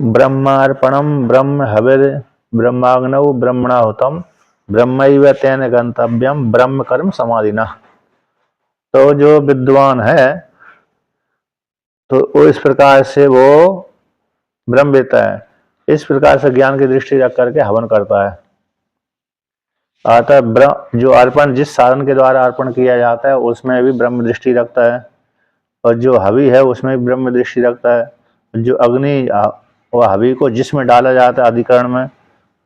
ब्रह्मार्पणम ब्रह्म हविर ब्रह्माग्नौ ब्रह्मणाहुतम ब्रह्मैव तेन गंतव्यम ब्रह्म कर्म समाधिना। तो जो विद्वान है तो वो इस प्रकार से वो ब्रह्म वेत्ता है, इस प्रकार से ज्ञान की दृष्टि रख करके हवन करता है। अतः जो अर्पण जिस साधन के द्वारा अर्पण किया जाता है उसमें भी ब्रह्म दृष्टि रखता है, और जो हवि है उसमें भी ब्रह्म दृष्टि रखता है। जो अग्नि और हवि को जिसमें डाला जाता है अधिकरण में,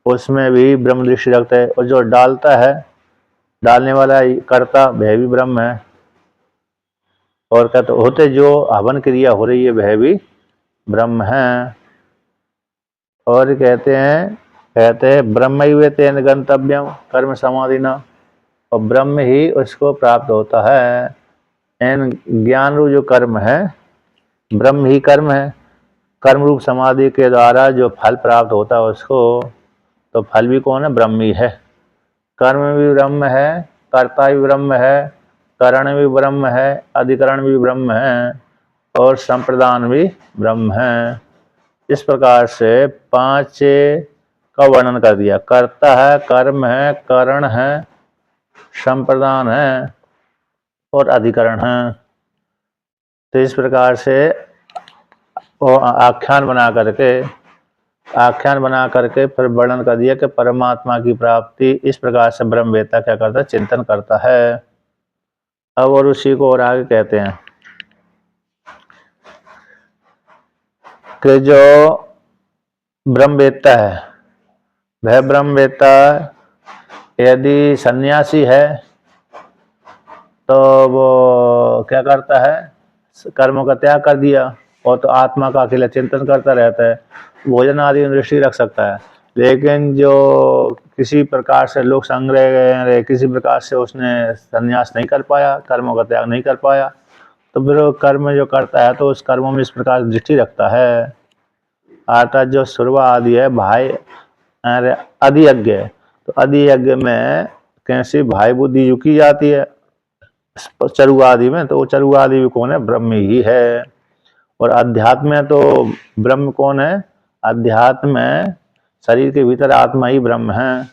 उसमें भी ब्रह्म दृष्टि रखता है, और जो डालता है डालने वाला कर्ता वह भी ब्रह्म है। और कहते होते जो हवन क्रिया हो रही है वह भी ब्रह्म है। और कहते हैं ब्रह्मैव तेन गंतव्यम कर्म समाधिना, और ब्रह्म ही उसको प्राप्त होता है। एन ज्ञान रूप जो कर्म है ब्रह्म ही कर्म है। कर्म रूप समाधि के द्वारा जो फल प्राप्त होता है उसको, तो फल भी कौन है? ब्रह्म ही है। कर्म भी ब्रह्म है, कर्ता भी ब्रह्म है, करण भी ब्रह्म है, अधिकरण भी ब्रह्म है, और संप्रदान भी ब्रह्म है। इस प्रकार से पांच का वर्णन कर दिया। कर्ता है, कर्म है, करण है, संप्रदान है और अधिकरण है। तो इस प्रकार से वो आख्यान बना करके फिर वर्णन कर दिया कि परमात्मा की प्राप्ति इस प्रकार से ब्रह्मवेत्ता क्या करता है? चिंतन करता है। अब और उसी को और आगे कहते हैं कि जो ब्रह्मवेत्ता है वह ब्रह्मवेत्ता यदि सन्यासी है तो वो क्या करता है? कर्मों का त्याग कर दिया और तो आत्मा का अकेला चिंतन करता रहता है। भोजन आदि दृष्टि रख सकता है, लेकिन जो किसी प्रकार से लोक संग्रह किसी प्रकार से उसने संन्यास नहीं कर पाया, कर्मों का त्याग नहीं कर पाया, तो फिर वो कर्म जो करता है तो उस कर्मों में इस प्रकार दृष्टि रखता है। अर्थात जो सुरवा आदि है भाई अधियज्ञ है, तो अधियज्ञ में कैसी भाई बुद्धि जो की जाती है चरुआ आदि में, तो वो चरुआ आदि भी कौन है? ब्रह्म ही है। और अध्यात्म में तो ब्रह्म कौन है? अध्यात्म में शरीर के भीतर आत्मा ही ब्रह्म है।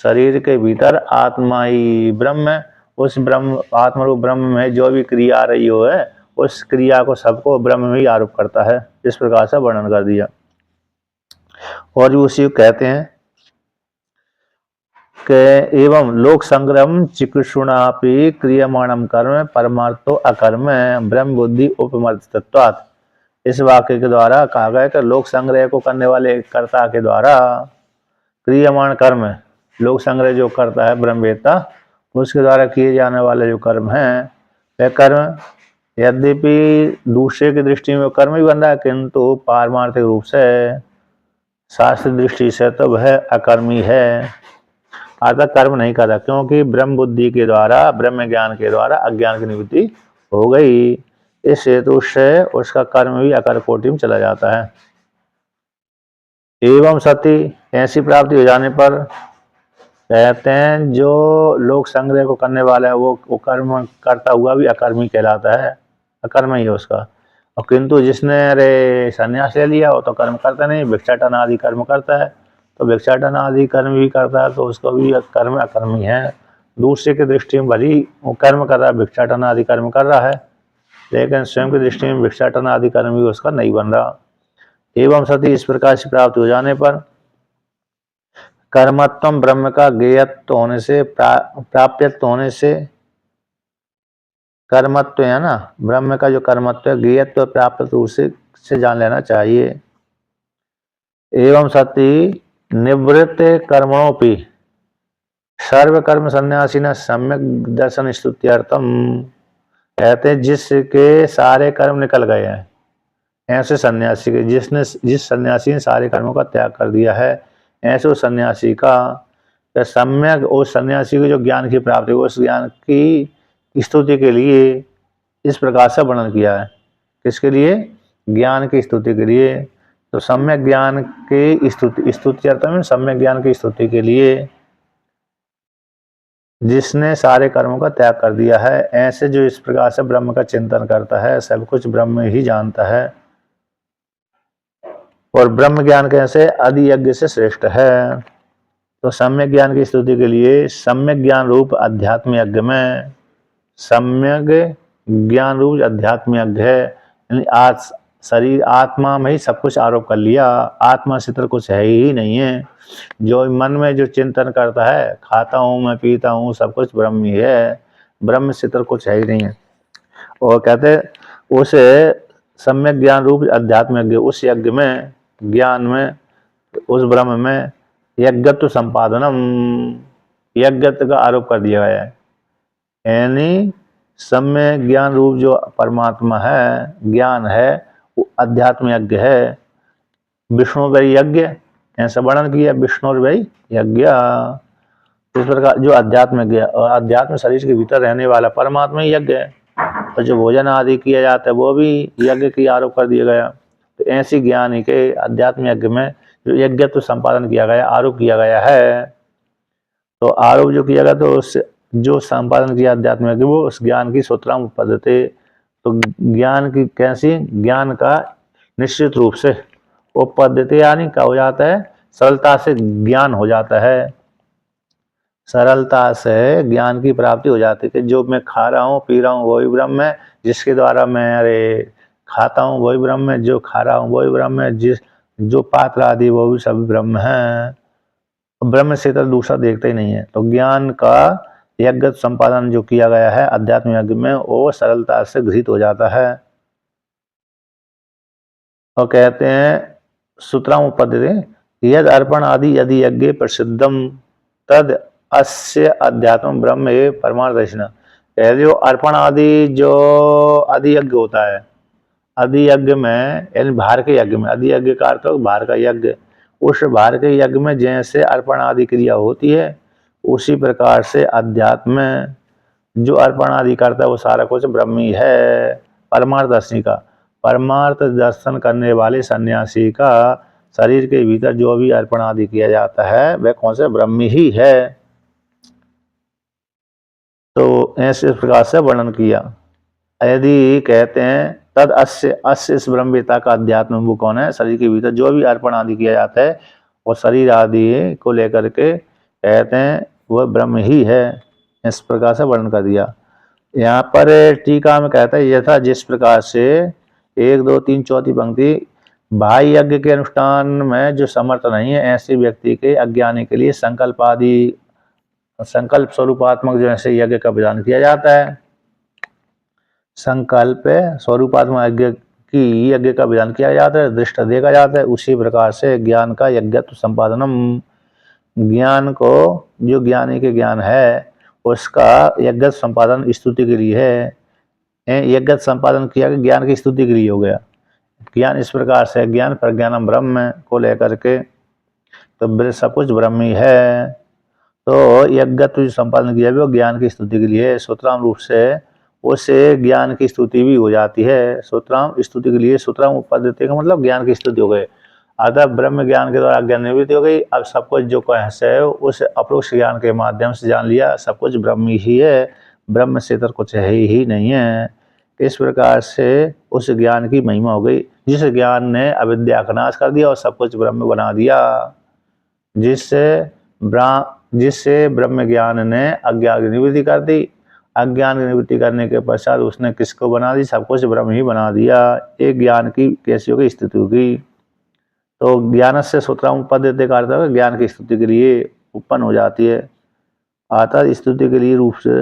शरीर के भीतर आत्मा ही ब्रह्म है। उस ब्रह्म आत्मरूप ब्रह्म में जो भी क्रिया आ रही हो है उस क्रिया को सबको ब्रह्म में ही आरोप करता है। इस प्रकार से वर्णन कर दिया। और उसी कहते हैं के एवं लोक संग्रह चिकित्सुणापि क्रियमाणम कर्म परमार्थो अकर्म ब्रह्म बुद्धि उपमर्दितत्वात्। इस वाक्य के द्वारा कहा गया कि लोक संग्रह को करने वाले कर्ता के द्वारा क्रियमाण कर्म, लोक संग्रह जो करता है ब्रह्मवेत्ता उसके द्वारा किए जाने वाले जो कर्म है वह कर्म यद्यपि दूसरे की दृष्टि में कर्म ही बन रहा है, किंतु पारमार्थिक रूप से शास्त्र दृष्टि से तो वह अकर्मी है, अर्थात कर्म नहीं कर रहा, क्योंकि ब्रह्म बुद्धि के द्वारा ब्रह्म ज्ञान के द्वारा अज्ञान की निवृत्ति हो गई। इस हेतु से उसका कर्म भी अकर कोटि में चला जाता है। एवं सती ऐसी प्राप्ति हो जाने पर कहते हैं जो लोक संग्रह को करने वाला है वो कर्म करता हुआ भी अकर्मी कहलाता है, अकर्म ही है उसका। और किंतु जिसने अरे संन्यास ले लिया वो तो कर्म करता नहीं, भिक्षाटन आदि कर्म करता है, तो भिक्षाटन आदि कर्म भी करता है तो उसको भी कर्म अकर्मी है। दूसरे की दृष्टि में भली वो कर्म कर रहा है, भिक्षाटन आदि कर्म कर रहा है, लेकिन स्वयं की दृष्टि में भिक्षाटन आदि कर्म भी उसका नहीं बन रहा। एवं सती इस प्रकार से प्राप्त हो जाने पर कर्मत्व ब्रह्म का ज्ञेयत्व होने से प्राप्यत्व होने से, कर्मत्व है ना, ब्रह्म का जो कर्मत्व है ज्ञेयत्व प्राप्त उसे से जान लेना चाहिए। एवं सती निवृत्त कर्मणोपि सर्व कर्म संन्यासी न सम्यक दर्शन स्तुत्यर्थम। कहते हैं जिसके सारे कर्म निकल गए हैं ऐसे सन्यासी के, जिस सन्यासी ने सारे कर्मों का त्याग कर दिया है ऐसे उस सन्यासी का सम्यक, उस सन्यासी को जो ज्ञान की प्राप्ति उस ज्ञान की स्तुति के लिए इस प्रकार से वर्णन किया है। किसके लिए? ज्ञान की स्तुति के लिए। तो सम्यक ज्ञान की स्तुति अर्थ में सम्यक ज्ञान की स्तुति के लिए जिसने सारे कर्मों का त्याग कर दिया है, ऐसे जो इस प्रकार से ब्रह्म का चिंतन करता है, सब कुछ ब्रह्म ही जानता है, और ब्रह्म ज्ञान कैसे आदि यज्ञ से श्रेष्ठ है। तो सम्यक ज्ञान की स्तुति के लिए सम्यक ज्ञान रूप अध्यात्म यज्ञ में, सम्यक ज्ञान रूप अध्यात्म यज्ञ है, यानी आज शरीर आत्मा में ही सब कुछ आरोप कर लिया, आत्मा से तो कुछ है ही नहीं है। जो मन में जो चिंतन करता है, खाता हूँ मैं पीता हूँ सब कुछ ब्रह्म ही है, ब्रह्म से तो कुछ है ही नहीं है। और कहते उसे सम्यक ज्ञान रूप अध्यात्म यज्ञ, उस यज्ञ में, ज्ञान में, उस ब्रह्म में यज्ञत्व संपादनम, यज्ञत्व का आरोप कर दिया गया है। यानी सम्य ज्ञान रूप जो परमात्मा है, ज्ञान है, वो अध्यात्म यज्ञ है। विष्णु वही यज्ञ, ऐसा वर्णन किया, विष्णु वही यज्ञ। इस प्रकार जो अध्यात्म यज्ञ, और अध्यात्म शरीर के भीतर रहने वाला परमात्मा यज्ञ है, और जो भोजन आदि किया जाता है वो भी यज्ञ की आरोप कर दिया गया। तो ऐसी ज्ञानी के अध्यात्म यज्ञ में जो यज्ञत्व संपादन किया गया, आरोप किया गया है, तो आरोप जो किया गया तो उस जो संपादन किया अध्यात्म यज्ञ, वो उस ज्ञान की सूत्रम पद्धति, तो ज्ञान की कैसी, ज्ञान का निश्चित रूप से वो पद्धति, यानी क्या हो जाता है, सरलता से ज्ञान हो जाता है, सरलता से ज्ञान की प्राप्ति हो जाती है कि जो मैं खा रहा हूँ पी रहा हूँ वही ब्रह्म है, जिसके द्वारा मैं अरे खाता हूँ वही ब्रह्म है, जो खा रहा हूँ वही ब्रह्म है, जिस जो पात्र आदि वो भी सब ब्रह्म है, ब्रह्म से तो दूसरा देखते ही नहीं है। तो ज्ञान का यज्ञ संपादन जो किया गया है अध्यात्म यज्ञ में, वो सरलता से गृहीत हो जाता है। और कहते हैं सूत्राम पद्धति यद अर्पण आदि यदि यज्ञ प्रसिद्धम तद अस्य अध्यात्म ब्रह्म ये परमार्थ। जो अर्पण आदि जो आदि यज्ञ होता है, आदि यज्ञ में यानी बाहर के यज्ञ में, आदि यज्ञ का अर्थ बाहर का यज्ञ, उस बाहर के यज्ञ में जैसे अर्पण आदि क्रिया होती है, उसी प्रकार से अध्यात्म में जो अर्पण आदि करता है वो सारा कुछ ब्रह्म ही है। परमार्थ दर्शनी का, परमार्थ दर्शन करने वाले सन्यासी का शरीर के भीतर जो भी अर्पण आदि किया जाता है वह कौन से ब्रह्म ही है। तो ऐसे प्रकार से वर्णन किया। यदि कहते हैं तद अस्य इस ब्रह्मवेता का अध्यात्म वो कौन है, शरीर के भीतर जो भी अर्पण आदि किया जाता है और शरीर आदि को लेकर के कहते हैं वह ब्रह्म ही है। इस प्रकार से वर्णन कर दिया। यहाँ पर टीका में कहता है यथा जिस प्रकार से 1 2 3 चौथी पंक्ति बाह्य यज्ञ के अनुष्ठान में जो समर्थ नहीं है, ऐसे व्यक्ति के अज्ञानी के लिए संकल्प आदि, संकल्प स्वरूपात्मक जो ऐसे यज्ञ का विधान किया जाता है, संकल्प स्वरूपात्मक यज्ञ की यज्ञ का विधान किया जाता है, दृष्ट देखा जाता है। उसी प्रकार से ज्ञान का यज्ञत्व संपादनम, ज्ञान को जो ज्ञानी के ज्ञान है उसका यज्ञ संपादन स्तुति के लिए है। यज्ञ संपादन किया कि ज्ञान की स्तुति के लिए हो गया। ज्ञान इस प्रकार से ज्ञान प्रज्ञानम ब्रह्म को लेकर के तो सब कुछ ब्रह्म ही है। तो यज्ञत्व संपादन किया वो ज्ञान की स्तुति के लिए, सूत्राम रूप से उससे ज्ञान की स्तुति भी हो जाती है। सूत्राम स्तुति के लिए, सूत्राम पद्धति का मतलब ज्ञान की स्तुति हो गई। अतः ब्रह्म ज्ञान के द्वारा अज्ञान निवृत्ति हो गई। अब सब कुछ जो कैसे है उस अपरोक्ष ज्ञान के माध्यम से जान लिया, सब कुछ ब्रह्म ही है, ब्रह्म से तो कुछ है ही नहीं है। इस प्रकार से उस ज्ञान की महिमा हो गई, जिस ज्ञान ने अविद्या का नाश कर दिया और सब कुछ ब्रह्म बना दिया, जिससे ब्रह्म ज्ञान ने अज्ञान की निवृत्ति कर दी। अज्ञान की निवृत्ति करने के पश्चात उसने किसको बना दी, सब कुछ ब्रह्म ही बना दिया। एक ज्ञान की कैसी होगी, स्थिति होगी। तो ज्ञान से सूत्राम पद्धति का अर्थ ज्ञान की स्तुति के लिए उत्पन्न हो जाती है। अतः स्तुति के लिए रूप से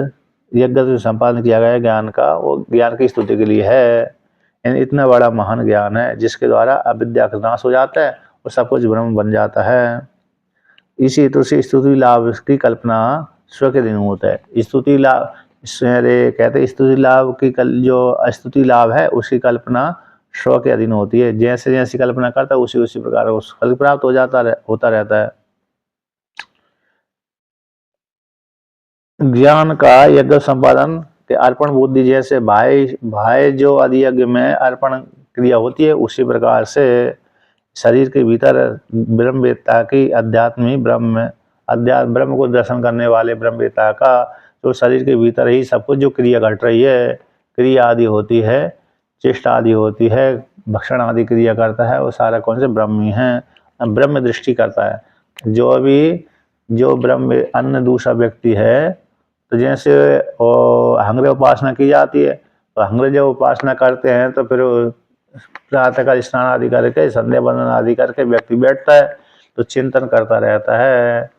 यज्ञ से संपादन किया गया ज्ञान का, वो ज्ञान की स्तुति के लिए है। यानी इतना बड़ा महान ज्ञान है जिसके द्वारा अविद्या का नाश हो जाता है और सब कुछ ब्रह्म बन जाता है। इसी हेतु से स्तुति लाभ की कल्पना स्व के दिन होता है। स्तुति लाभ कहते स्तुति लाभ की जो स्तुति लाभ है उसकी कल्पना स्व के अधीन होती है। जैसे जैसी कल्पना करता है उसी प्रकार उस फल प्राप्त होता रहता है। ज्ञान का यज्ञ संपादन के अर्पण बुद्धि जैसे भाई जो आदि यज्ञ में अर्पण क्रिया होती है, उसी प्रकार से शरीर के भीतर ब्रह्मवेत्ता की अध्यात्मी ब्रह्म को दर्शन करने वाले ब्रह्मवेत्ता का तो शरीर के भीतर ही सब कुछ जो क्रिया घट रही है, क्रिया आदि होती है, चेष्टा आदि होती है, भक्षण आदि क्रिया करता है वो सारा कौन से ब्रह्म ही है, ब्रह्म दृष्टि करता है। जो ब्रह्म अन्य दूसरा व्यक्ति है, तो जैसे हंग्रे उपासना की जाती है, तो हंग्रे जब उपासना करते हैं तो फिर प्रातः का स्नान आदि करके संध्या वंदन आदि करके व्यक्ति बैठता है, तो चिंतन करता रहता है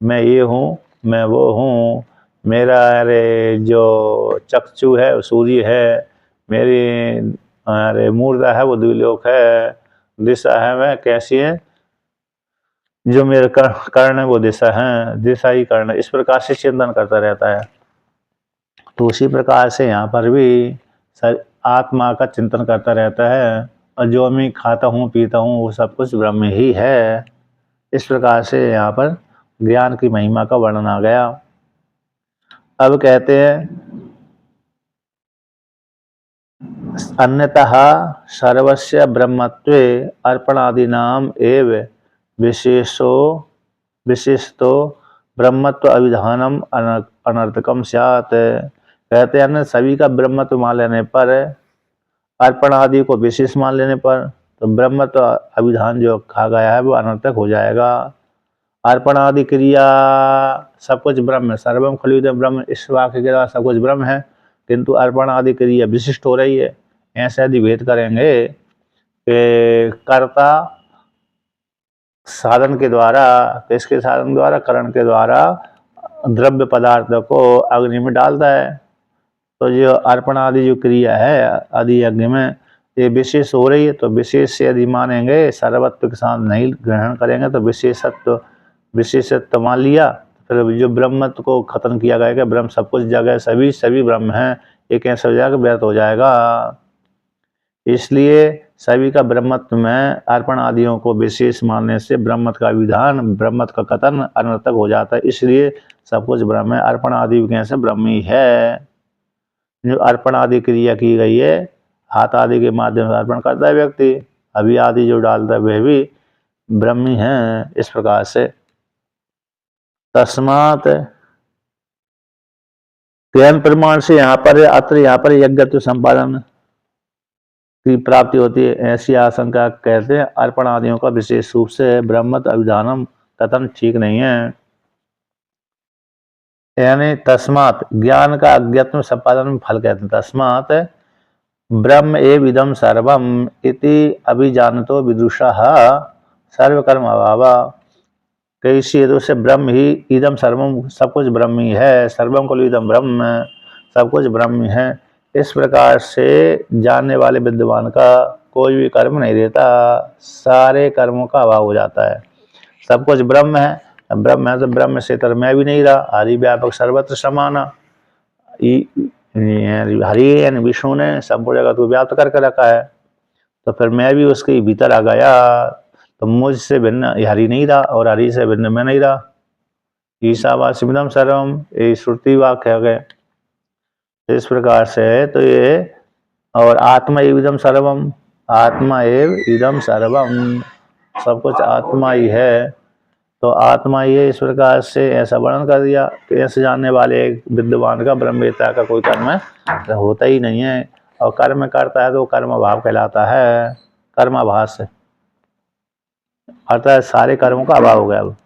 मैं ये हूँ, मैं वो हूँ, मेरा अरे जो चक्षु है वो सूर्य है, मेरी अरे मूर्धा है वो द्विलोक है, दिशा है मैं कैसी है, जो मेरे कर्ण है वो दिशा है, दिशा ही कर्ण, इस प्रकार से चिंतन करता रहता है। तो उसी प्रकार से यहाँ पर भी आत्मा का चिंतन करता रहता है, और जो मैं खाता हूँ पीता हूँ वो सब कुछ ब्रह्म ही है। इस प्रकार से यहाँ पर ज्ञान की महिमा का वर्णन आ गया। अब कहते हैं अन्यतः सर्वस्य ब्रह्मत्वे अर्पणादीनाम एव विशेषतो ब्रह्मत्व अभिधानम अनर्थकम स्यात्। कहते हैं अन्य सभी का ब्रह्मत्व मान लेने पर, अर्पण आदि को विशेष मान लेने पर, तो ब्रह्मत्व अभिधान जो कहा गया है वो अनर्थक हो जाएगा। अर्पण आदि क्रिया सब कुछ ब्रह्म है, सर्वम खलु ब्रह्म, इस वाक्य के द्वारा सब कुछ ब्रह्म है, किंतु अर्पण आदि क्रिया विशिष्ट हो रही है। ऐसे यदि भेद करेंगे कि कर्ता साधन के द्वारा, किसके साधन द्वारा, करण के द्वारा द्रव्य पदार्थ को अग्नि में डालता है, तो जो अर्पण आदि जो क्रिया है आदि यज्ञ में ये विशेष हो रही है, तो विशेष से यदि मानेंगे, सर्वत्व के साथ नहीं ग्रहण करेंगे तो विशेषत्व मान लिया, फिर जो ब्रह्मत्व को खत्म किया गया कि ब्रह्म सब कुछ जगह सभी ब्रह्म है, ये कैसे हो जाएगा, व्यर्थ हो जाएगा। इसलिए सभी का ब्रह्मत्व में अर्पण आदियों को विशेष मानने से ब्रह्मत्व का विधान, ब्रह्मत्व का कथन अनर्थक हो जाता है। इसलिए सब कुछ ब्रह्म है, अर्पण आदि कैसे ब्रह्म ही है। जो अर्पण आदि क्रिया की गई है, हाथ आदि के माध्यम से अर्पण करता है व्यक्ति, अभी आदि जो डालता है वह भी ब्रह्म ही है। इस प्रकार से तस्मात् ज्ञान प्रमाण से यहाँ पर यज्ञ संपादन की प्राप्ति होती है, ऐसी आशंका कहते हैं। अर्पण आदियों का विशेष रूप से ब्रह्मत्व अभिधानम कथन ठीक नहीं है। यानी तस्मात् ज्ञान का अज्ञत्व संपादन में फल कहते हैं। तस्मात् ब्रह्म एव इदम सर्वम इति अभिजानतो विदुषः सर्वकर्म अभाव। कैसी हेतु से ब्रह्म ही इदम सर्वम, सब कुछ ब्रह्म ही है, सर्वम को इदम ब्रह्म, सब कुछ ब्रह्म ही है। इस प्रकार से जानने वाले विद्वान का कोई भी कर्म नहीं रहता, सारे कर्मों का अभाव हो जाता है। सब कुछ ब्रह्म है, ब्रह्म है तो ब्रह्म से तर मैं भी नहीं रहा, हरि व्यापक सर्वत्र समाना। हरि यानी विष्णु ने संपूर्ण जगत को व्याप्त करके रखा है, तो फिर मैं भी उसके भीतर आ गया, तो मुझसे भिन्न हरि नहीं रहा और हरि से भिन्न मैं नहीं रहा। ईशावास्यमिदं सर्वम, ये श्रुति वाक्य है। इस प्रकार से तो ये, और आत्मा एव इदम सर्वम, आत्मा एव इदम सर्वम, सब कुछ आत्मा ही है, तो आत्मा ही है। इस प्रकार से ऐसा वर्णन कर दिया कि ऐसे जानने वाले एक विद्वान का, ब्रह्मवेत्ता का कोई कर्म होता ही नहीं है, और कर्म करता है तो कर्म अभाव कहलाता है, कर्माभास से, अर्थात सारे कर्मों का अभाव हो गया। अब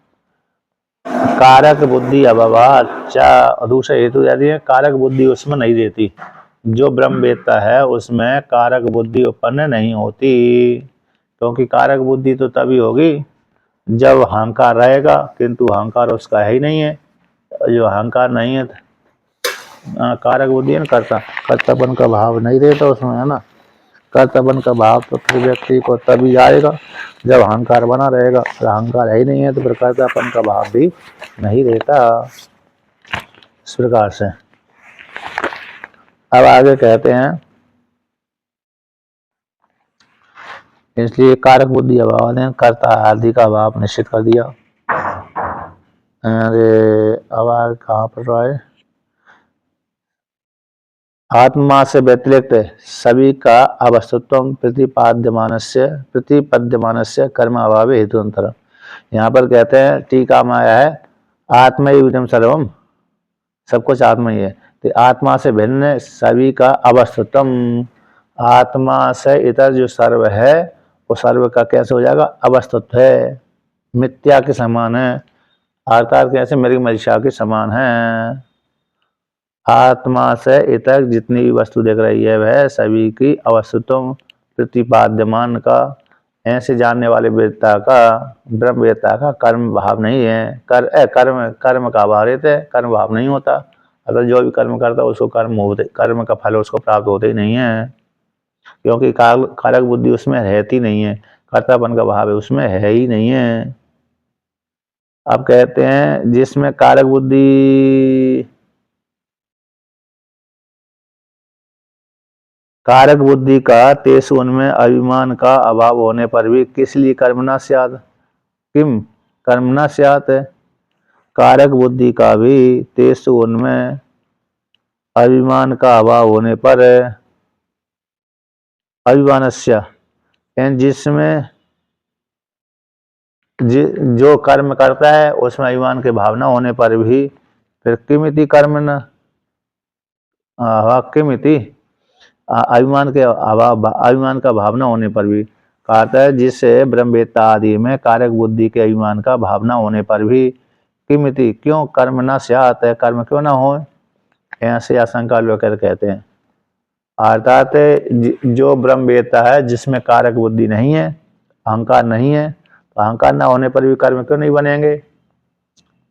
कारक बुद्धि अभावाच्चा, दूसरा हेतु यदि है कारक बुद्धि उसमें नहीं रहती, जो ब्रह्मवेत्ता है उसमें कारक बुद्धि उत्पन्न नहीं होती, क्योंकि कारक बुद्धि तो तभी होगी जब अहंकार रहेगा, किंतु अहंकार उसका है ही नहीं है। जो अहंकार नहीं है, कारक बुद्धि है ना, कर्तापन का भाव नहीं रहता उसमें, है ना, कर्तापन का भाव तो फिर व्यक्ति को तभी आएगा जब अहंकार बना रहेगा, और अहंकार है ही नहीं है तो फिर कर्तापन का भाव भी नहीं रहता। इस प्रकार से अब आगे कहते हैं, इसलिए कारक बुद्धि अभाव ने कर्ता आदि का अभाव निश्चित कर दिया। अरे अब आगे कहाँ पर रहा है, आत्मा से व्यतिरिक्त सभी का अवस्तुत्व प्रतिपद्यमानस्य कर्म अभाव हेतुअंतर। यहाँ पर कहते हैं टीका में आया है आत्मा इदम सर्वम, सब कुछ आत्मा ही है, तो आत्मा से भिन्न सभी का अवस्तुत्व, आत्मा से इतर जो सर्व है वो सर्व का कैसे हो जाएगा, अवस्तुत्व है, मिथ्या के समान है, अर्थात कैसे मृग मरीचिका के समान है। आत्मा से इतर जितनी भी वस्तु देख रही है वह सभी की अवस्तुत्व प्रतिपाद्यमान का, ऐसे जानने वाले वेदता का, ब्रह्म वेदता का कर्म भाव नहीं है। कर्म का अभाव रहता है, कर्म भाव नहीं होता। अगर जो भी कर्म करता है उसको कर्म का फल उसको प्राप्त होते ही नहीं है, क्योंकि कारक बुद्धि उसमें रहती नहीं है, कर्तापन का भाव है उसमें है ही नहीं है। अब कहते हैं जिसमें कारक बुद्धि का तेसु उनमें अभिमान का अभाव होने पर भी किस लिए कर्म न स्यात्, किम कर्म न स्यात्, कारक बुद्धि का भी तेसु उनमें अभिमान का अभाव होने पर, अभिमानस्य जिसमें जो कर्म करता है उसमें अभिमान के भावना होने पर भी, फिर किमिति कर्म न किमिति अभिमान का भावना होने पर भी, कहता है जिससे ब्रह्मवेत्ता आदि में कारक बुद्धि के अभिमान का भावना होने पर भी, किमिति क्यों कर्म न स्यात्, कर्म क्यों ना हो, ऐसे आशंका लेकर कहते हैं। अर्थात जो ब्रह्मवेत्ता है जिसमें कारक बुद्धि नहीं है, अहंकार नहीं है, तो अहंकार न होने पर भी कर्म क्यों नहीं बनेंगे।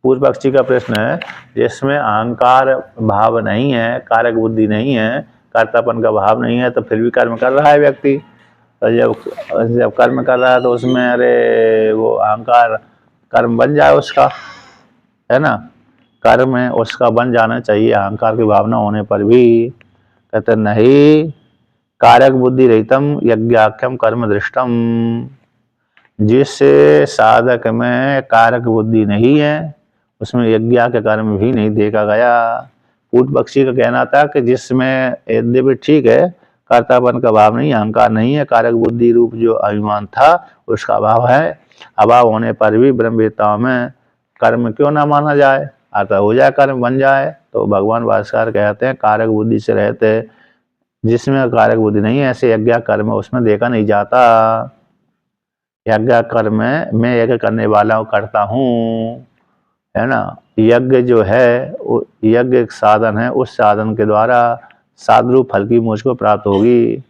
पूर्व पक्षी का प्रश्न है, जिसमें अहंकार भाव नहीं है, कारक बुद्धि नहीं है, कर्तापन का भाव नहीं है, तो फिर भी कर्म कर रहा है व्यक्ति। तो जब कर्म कर रहा है तो उसमें अरे वो अहंकार कर्म बन जाए उसका, है ना, कर्म है उसका बन जाना चाहिए अहंकार की भावना होने पर भी। कहते नहीं, कारक बुद्धि रहितम यज्ञाख्यम कर्म दृष्टम, जिस साधक में कारक बुद्धि नहीं है उसमें यज्ञ के कर्म भी नहीं देखा गया। पूर्व पक्षी का कहना था कि जिसमें यद्यपि ठीक है कर्तापन का भाव नहीं, अहंकार नहीं है, कारक बुद्धि रूप जो अभिमान था उसका अभाव है, अभाव होने पर भी ब्रह्मवेत्ताओं में कर्म क्यों ना माना जाए, अतः हो जाए कर्म बन जाए। तो भगवान भास्कर कहते हैं कारक बुद्धि से रहते, जिसमें कारक बुद्धि नहीं है ऐसे यज्ञ कर्म उसमें देखा नहीं जाता। यज्ञ कर्म मैं यज्ञ करने वाला करता हूँ, है ना, यज्ञ जो है वो यज्ञ एक साधन है, उस साधन के द्वारा साधुरूप फल की मुझको प्राप्त होगी,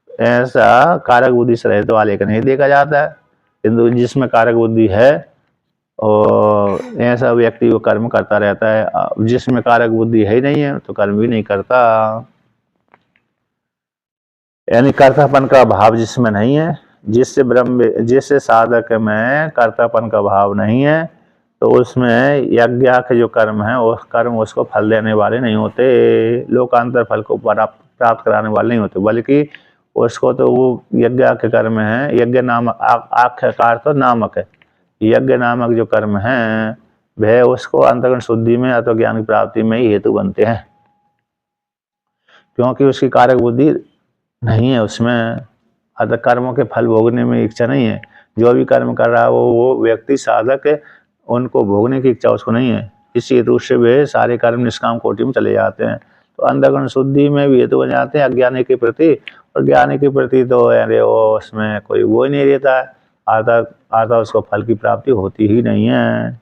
ऐसा कारक बुद्धि से रहते वाले का नहीं देखा जाता है। किंतु जिसमें कारक बुद्धि है और ऐसा व्यक्ति वो कर्म करता रहता है, जिसमें कारक बुद्धि है ही नहीं है तो कर्म भी नहीं करता, यानी कर्तापन का भाव जिसमें नहीं है, जिससे साधक में कर्तापन का भाव नहीं है, तो उसमें यज्ञ के जो कर्म है वो कर्म उसको फल देने वाले नहीं होते, लोकांतर फल को प्राप्त कराने वाले नहीं होते, बल्कि उसको तो वो यज्ञ के कर्म है, यज्ञ नामक आख्याकार तो नामक है, यज्ञ नामक जो कर्म है वह उसको अंतर्गण शुद्धि में अथवा ज्ञान की प्राप्ति में ही हेतु बनते हैं, क्योंकि उसकी कारक बुद्धि नहीं है उसमें, अतः कर्मों के फल भोगने में इच्छा नहीं है। जो भी कर्म कर रहा है वो व्यक्ति साधक है, उनको भोगने की इच्छा उसको नहीं है, इसी हेतु से वे सारे कर्म निष्काम कोटि में चले जाते हैं। तो अंधगुण शुद्धि में भी हेतु बन जाते हैं अज्ञानी के प्रति, और ज्ञानी के प्रति तो अरे वो उसमें कोई वो ही नहीं रहता है, आधा उसको फल की प्राप्ति होती ही नहीं है।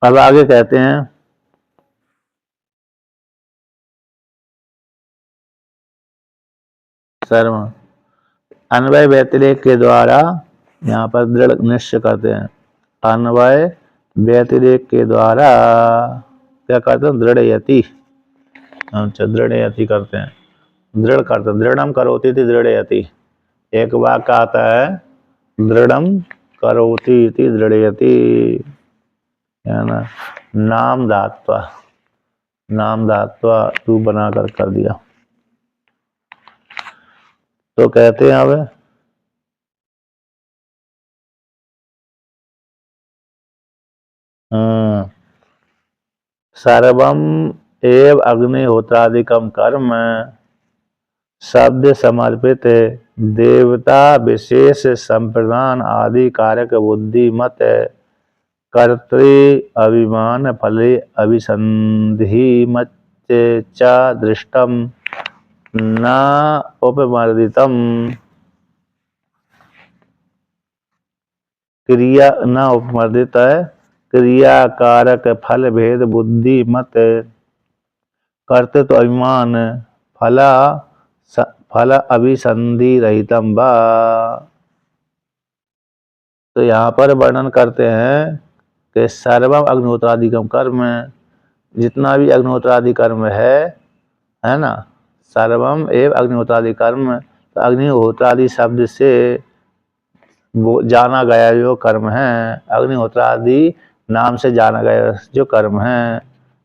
अब आगे कहते हैं सर्व अन्वय व्यतिरेक के द्वारा, यहाँ पर दृढ़ निश्चय करते हैं, अन्वय व्यतिरेक के द्वारा क्या करते हैं, दृढ़यति, अच्छा दृढ़यति करते हैं, दृढ़ करते हैं, दृढ़म करोति थी दृढ़यति, एक वाक्य आता है दृढ़म करोति इति दृढ़यति, है ना, नाम धात्वा तू बनाकर कर दिया। तो कहते हैं अब सर्वम एव अग्निहोत्रादिकम कर्म शब्द समर्पित देवता विशेष संप्रदान आदि कारक बुद्धि मत कर्तृ अभिमान फले अभिसंधि मत च दृष्टम, न उपमर्दितम क्रिया न उपमर्दित है क्रिया कारक फल भेद बुद्धि मत करते तो अभिमान फला फल अभिसंधि रहितम बा। तो यहाँ पर वर्णन करते हैं कि सर्वम अग्निहोत्रादिकम कर्म, जितना भी अग्निहोत्रादि कर्म है ना, सर्वम एवं अग्निहोत्रादि कर्म। तो अग्निहोत्रादि शब्द से वो जाना गया जो कर्म है, अग्निहोत्रादि नाम से जाना गया जो कर्म है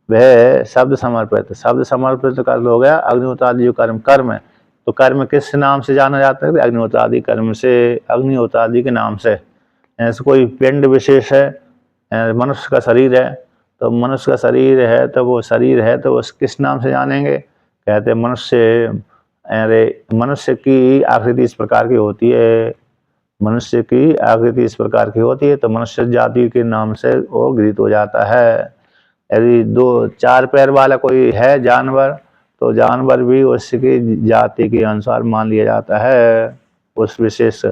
वह शब्द समर्पित, शब्द समर्पित कर्म हो गया अग्निहोत्रादि जो कर्म है। तो कर्म किस नाम से जाना जाता है? अग्निहोत्रादि कर्म से, अग्निहोत्रादि के नाम से। ऐसे कोई पिंड विशेष है, मनुष्य का शरीर है, तो मनुष्य का शरीर है तो वो शरीर है तो उस किस नाम से जानेंगे? कहते हैं मनुष्य। अरे मनुष्य की आकृति इस प्रकार की होती है, मनुष्य की आकृति इस प्रकार की होती है तो मनुष्य जाति के नाम से वो गृहीत हो जाता है। यदि 2-4 पैर वाला कोई है जानवर, तो जानवर भी उसकी जाति के अनुसार मान लिया जाता है, उस विशेष।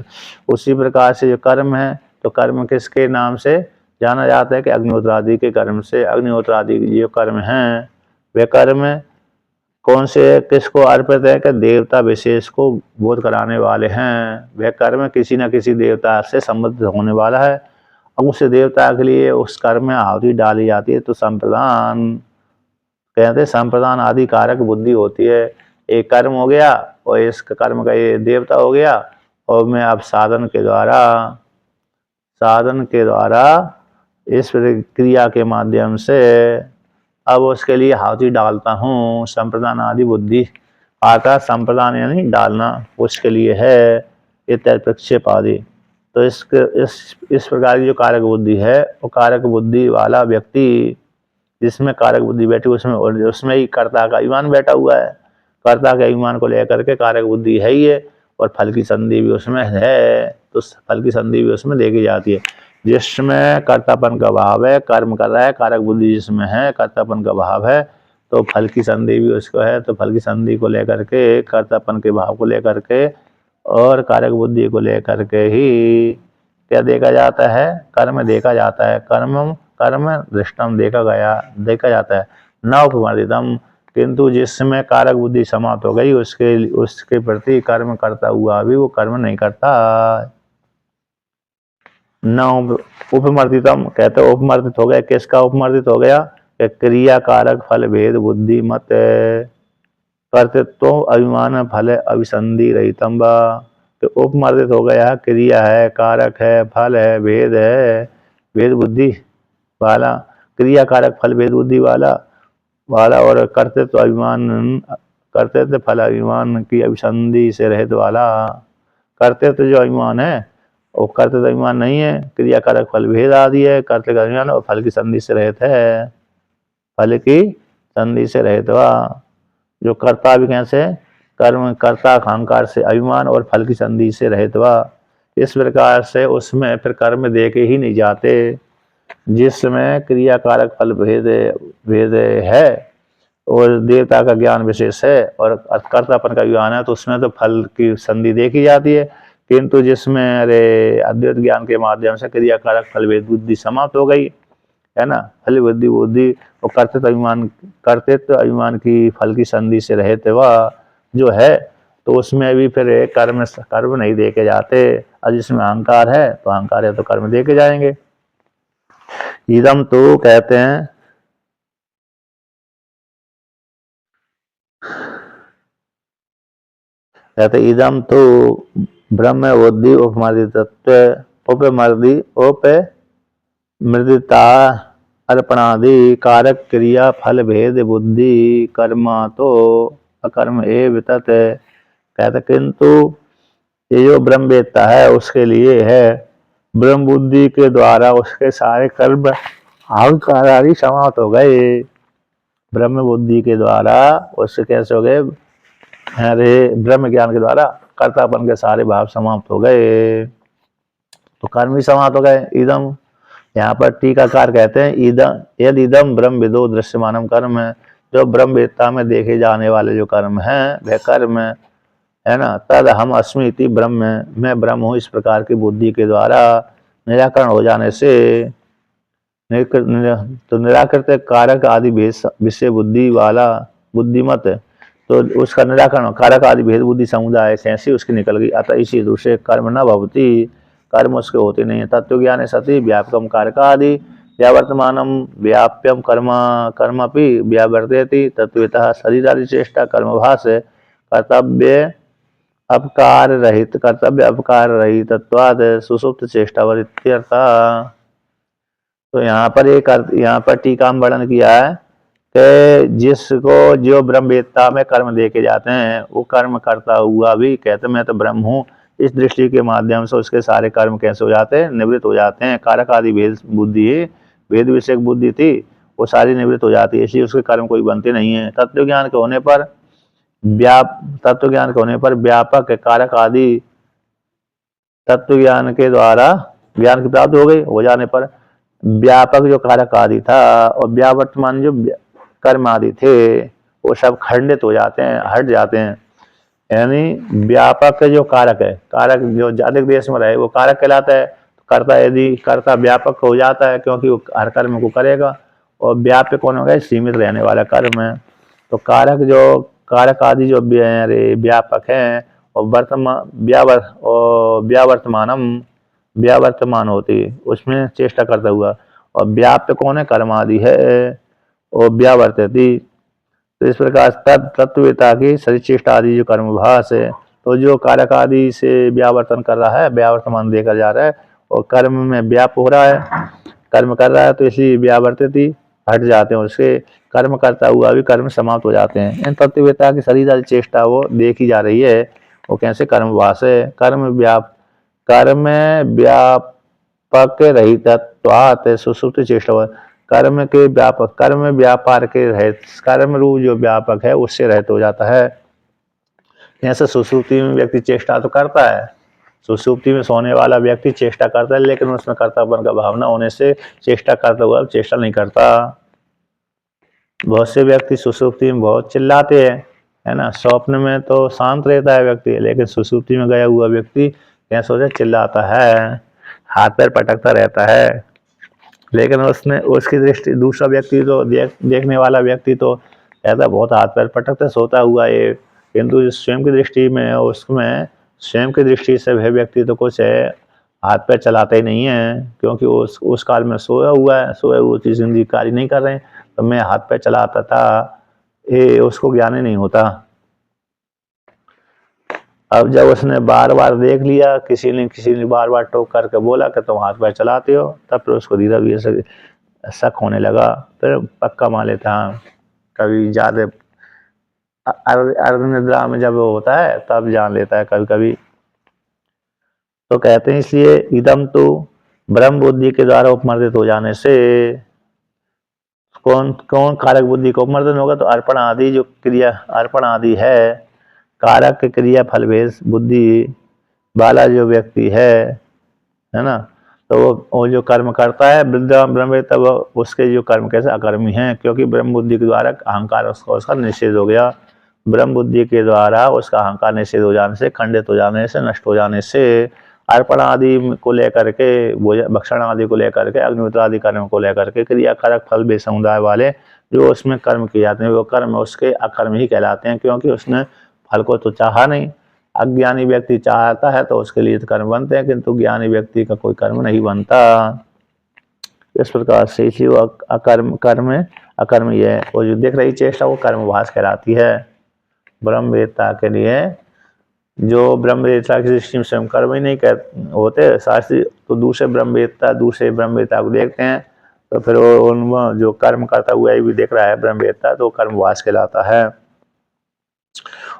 उसी प्रकार से जो कर्म है, तो कर्म किसके नाम से जाना जाता है? कि अग्निहोत्रादि के कर्म से। अग्निहोत्रादि जो कर्म हैं वे कर्म कौन से किसको अर्पित है? कि देवता विशेष को बोध कराने वाले हैं। वह कर्म किसी न किसी देवता से संबंधित होने वाला है। अब उस देवता के लिए उस कर्म में आहुति डाली जाती है। तो संप्रदान कहते हैं, संप्रदान आदि कारक बुद्धि होती है। एक कर्म हो गया और इस कर्म का ये देवता हो गया, और मैं अब साधन के द्वारा इस क्रिया के माध्यम से अब उसके लिए आहुति डालता हूँ। संप्रदान आदि बुद्धि आता, संप्रदान यानी डालना, उसके लिए है इतर प्रक्षेप आदि। तो इस प्रकार की जो कारक बुद्धि है, वो कारक बुद्धि वाला व्यक्ति, जिसमें कारक बुद्धि बैठी उसमें ही कर्ता का अभिमान बैठा हुआ है। कर्ता के अभिमान को लेकर के कारक बुद्धि है ही है, और फल की संधि भी उसमें है, तो फल की संधि भी उसमें देखी जाती है। जिसमें कर्तापन का भाव है, कर्म कर रहा है, कारक बुद्धि जिसमें है, कर्तापन का भाव है, तो फल की संधि भी उसको है। तो फल की संधि को लेकर के, कर्तापन के भाव को लेकर के और कारक बुद्धि को लेकर के ही क्या देखा जाता है? कर्म देखा जाता है। कर्म दृष्टम देखा जाता है। न उपमर्दितम, किंतु जिसमें कारक बुद्धि समाप्त हो गई उसके प्रति कर्म करता हुआ भी वो कर्म नहीं करता। न उपमर्दितम कहते उपमर्दित हो गया। किसका उपमर्दित हो गया? क्रिया कारक फल भेद बुद्धि मत कर्तृत्व अभिमान फल अभिसंधि रहितम बा। तो उपमर्दित हो गया, क्रिया है, कारक है, फल है, भेद है, भेद बुद्धि वाला, क्रिया कारक फल भेद बुद्धि वाला और कर्तृत्व अभिमान, कर्तृत्व फल अभिमान की अभिसंधि से रहित वाला। कर्तृत्व जो अभिमान है वो कर्तृत्व अभिमान नहीं है, क्रिया कारक फल भेद आदि है, कर्तृत्व अभिमान और फल की संधि से रहित है, फल की संधि से रहित हुआ। जो कर्ता भी कैसे? कर्म कर्ता अहंकार से अभिमान और फल की संधि से रहित हुआ। इस प्रकार से उसमें फिर कर्म देके ही नहीं जाते। जिसमें क्रिया कारक फल भेद है और देवता का ज्ञान विशेष है और कर्तापन का ज्ञान है, तो उसमें तो फल की संधि देखी जाती है। किंतु जिसमें अद्वैत ज्ञान के माध्यम से क्रिया कारक फल भेद बुद्धि समाप्त हो गई है ना, फल बुद्धि और कर्तृत्व अभिमान की फल की संधि से रहते वह जो है, तो उसमें भी फिर कर्म नहीं देखे जाते। और जिसमें अहंकार है तो अहंकार है तो कर्म देखे जाएंगे। इदम तो कहते हैं, इदम तो ब्रह्म बुद्धि उपमर्दिता अर्पणादि कारक क्रिया फल भेद बुद्धि कर्मा तो अकर्म एव तत्। कहते किंतु ये जो ब्रह्म वेत्ता है उसके लिए है, ब्रह्म बुद्धि के द्वारा उसके सारे कर्म अहंकार आदि समाप्त हो गए। ब्रह्म बुद्धि के द्वारा उससे कैसे हो गए? अरे ब्रह्म ज्ञान के द्वारा कर्तापन के सारे भाव समाप्त हो गए, तो कर्म भी समाप्त हो गए। इदम यहाँ पर टीकाकार कहते हैं, इदम यद इदम ब्रह्म विदो दृश्यमानम कर्म है। जो ब्रह्मवेत्ता में देखे जाने वाले जो कर्म हैं वह कर्म है ना, तद हम अस्मि इति ब्रह्म, मैं ब्रह्म हूँ, इस प्रकार की बुद्धि के द्वारा निराकरण हो जाने से तो निराकृत कारक आदि भेद विषय बुद्धि वाला बुद्धिमत, तो उसका निराकरण कारक आदि भेद बुद्धि समुदाय कैसे उसकी निकल गई। अतः इसी दूसरे कर्म न भवती, कर्म उसके होते नहीं है। तत्व ज्ञान सती व्यापकम कारक आदि व्यावर्तमानम व्याप्यम कर्म कर्मपि व्यावर्तयति तत्वतः शरीर आदि चेष्टा कर्मभास कर्तव्य अपकार रहित तत्वाद सुसुप्त चेष्टावृत्त्यर्था। तो यहाँ पर यहाँ पर टीका में वर्णन किया है कि जिसको जो ब्रह्मवेत्ता में कर्म देखे जाते हैं वो कर्म करता हुआ भी कहते मैं तो ब्रह्म हूँ, इस दृष्टि के माध्यम से उसके सारे कर्म कैसे हो जाते हैं, निवृत्त हो जाते हैं। कारक आदि भेद बुद्धि भेद विषयक बुद्धि थी वो सारी निवृत्त हो जाती है, इसलिए उसके कर्म कोई बनते नहीं है। तत्व ज्ञान के होने पर व्यापक कारक आदि तत्व ज्ञान के द्वारा ज्ञान की प्राप्ति हो गई, हो जाने पर व्यापक जो कारक आदि था और व्यावर्तमान जो कर्म आदि थे वो सब खंडित हो जाते हैं, हट जाते हैं। यानी व्यापक जो कारक है, कारक जो अधिक देश में रहे वो कारक कहलाता है। कर्ता यदि कर्ता व्यापक हो जाता है क्योंकि वो हर कर्म को करेगा, और व्यापक कौन होगा, सीमित रहने वाला कर्म है। तो कारक आदि जो व्यापक हैं और व्यावर्तमान होती उसमें चेष्टा करता हुआ, और व्याप्य कौन है, कर्म आदि है और व्यावर्तती। तो इस प्रकार तत्ववेत्ता की शरीर चेष्टा आदि जो कर्मभास है, तो जो कारक आदि से व्यावर्तन कर रहा है, व्यावर्तमान देकर जा रहा है और कर्म में व्याप हो रहा है, कर्म कर रहा है, तो इसलिए व्यावर्तती हट जाते हैं, उसके कर्म करता हुआ भी कर्म समाप्त हो जाते हैं। इन तत्ववेत्ता की शरीर आदि चेष्टा वो देखी जा रही है, वो कैसे कर्मभास है, कर्म व्यापक रहितत्वात् सुसुप्त चेष्टा, कर्म के व्यापक कर्म व्यापार के रहित कर्म रूप जो व्यापक है उससे रहित हो जाता है। जैसे सुसुप्ति में व्यक्ति चेष्टा तो करता है, सुसुप्ति में सोने वाला व्यक्ति चेष्टा करता है, लेकिन उसमें कर्तापन का भावना होने से चेष्टा करता हुआ चेष्टा नहीं करता। बहुत से व्यक्ति सुसुप्ति में बहुत चिल्लाते हैं, है ना, स्वप्न में तो शांत रहता है व्यक्ति, लेकिन सुसुप्ति में गया हुआ व्यक्ति क्या सोचे, चिल्लाता है, हाथ पैर पटकता रहता है। लेकिन उसकी दृष्टि दूसरा व्यक्ति तो देखने वाला व्यक्ति तो कहता बहुत हाथ पैर पटकता सोता हुआ ये, किंतु स्वयं की दृष्टि में उसमें स्वयं की दृष्टि से वह व्यक्ति तो कुछ है हाथ पैर चलाता ही नहीं है, क्योंकि उस काल में सोया हुआ है, सोए हुए की जिंदगी कार्य नहीं कर रहे हैं। तो मैं हाथ पैर चलाता था, ये उसको ज्ञान ही नहीं होता। अब जब उसने बार बार देख लिया, किसी ने बार बार टोक करके बोला कि तुम हाथ पैर चलाते हो, तब फिर उसको धीरे धीरे शक होने लगा, फिर पक्का मान लेता। हाँ, कभी ज्यादा अर्ध निद्रा में जब वो होता है तब जान लेता है कभी कभी। तो कहते हैं इसलिए इदम तो ब्रह्म बुद्धि के द्वारा उपमर्दित हो जाने से कौन कौन कारक बुद्धि को उपमर्दन होगा, तो अर्पण आदि जो क्रिया अर्पण आदि है कारक क्रिया फल भेद बुद्धि वाला जो व्यक्ति है ना, तो वो जो कर्म करता है ब्रह्मवेत्ता, उसके जो कर्म कैसे अकर्मी हैं, क्योंकि ब्रह्म बुद्धि के द्वारा अहंकार उसका निषेध हो गया। ब्रह्म बुद्धि के द्वारा उसका अहंकार निषेध हो जाने से, खंडित हो जाने से, नष्ट हो जाने से अर्पण आदि को लेकर के, भक्षण आदि को लेकर के, अग्निहोत्र आदि कर्म को लेकर के क्रिया कारक फल भेद समुदाय वाले जो उसमें कर्म किए जाते हैं वो कर्म उसके अकर्म ही कहलाते हैं, क्योंकि उसने फल को तो चाहा नहीं। अज्ञानी व्यक्ति चाहता है तो उसके लिए तो कर्म बनते हैं, किंतु ज्ञानी व्यक्ति का कोई कर्म नहीं बनता। इस प्रकार से इसी वो अकर्म ही है, वो जो दिख रही चेष्टा वो कर्मभास कहलाती है। ब्रह्मवेत्ता के लिए जो ब्रह्मवेत्ता की दृष्टि में स्वयं कर्म ही नहीं होते शास्त्री, तो दूसरे ब्रह्मवेत्ता को देखते हैं तो फिर वो उन जो कर्म करता हुआ भी देख रहा है ब्रह्मवेत्ता, तो कर्मभास कहलाता है।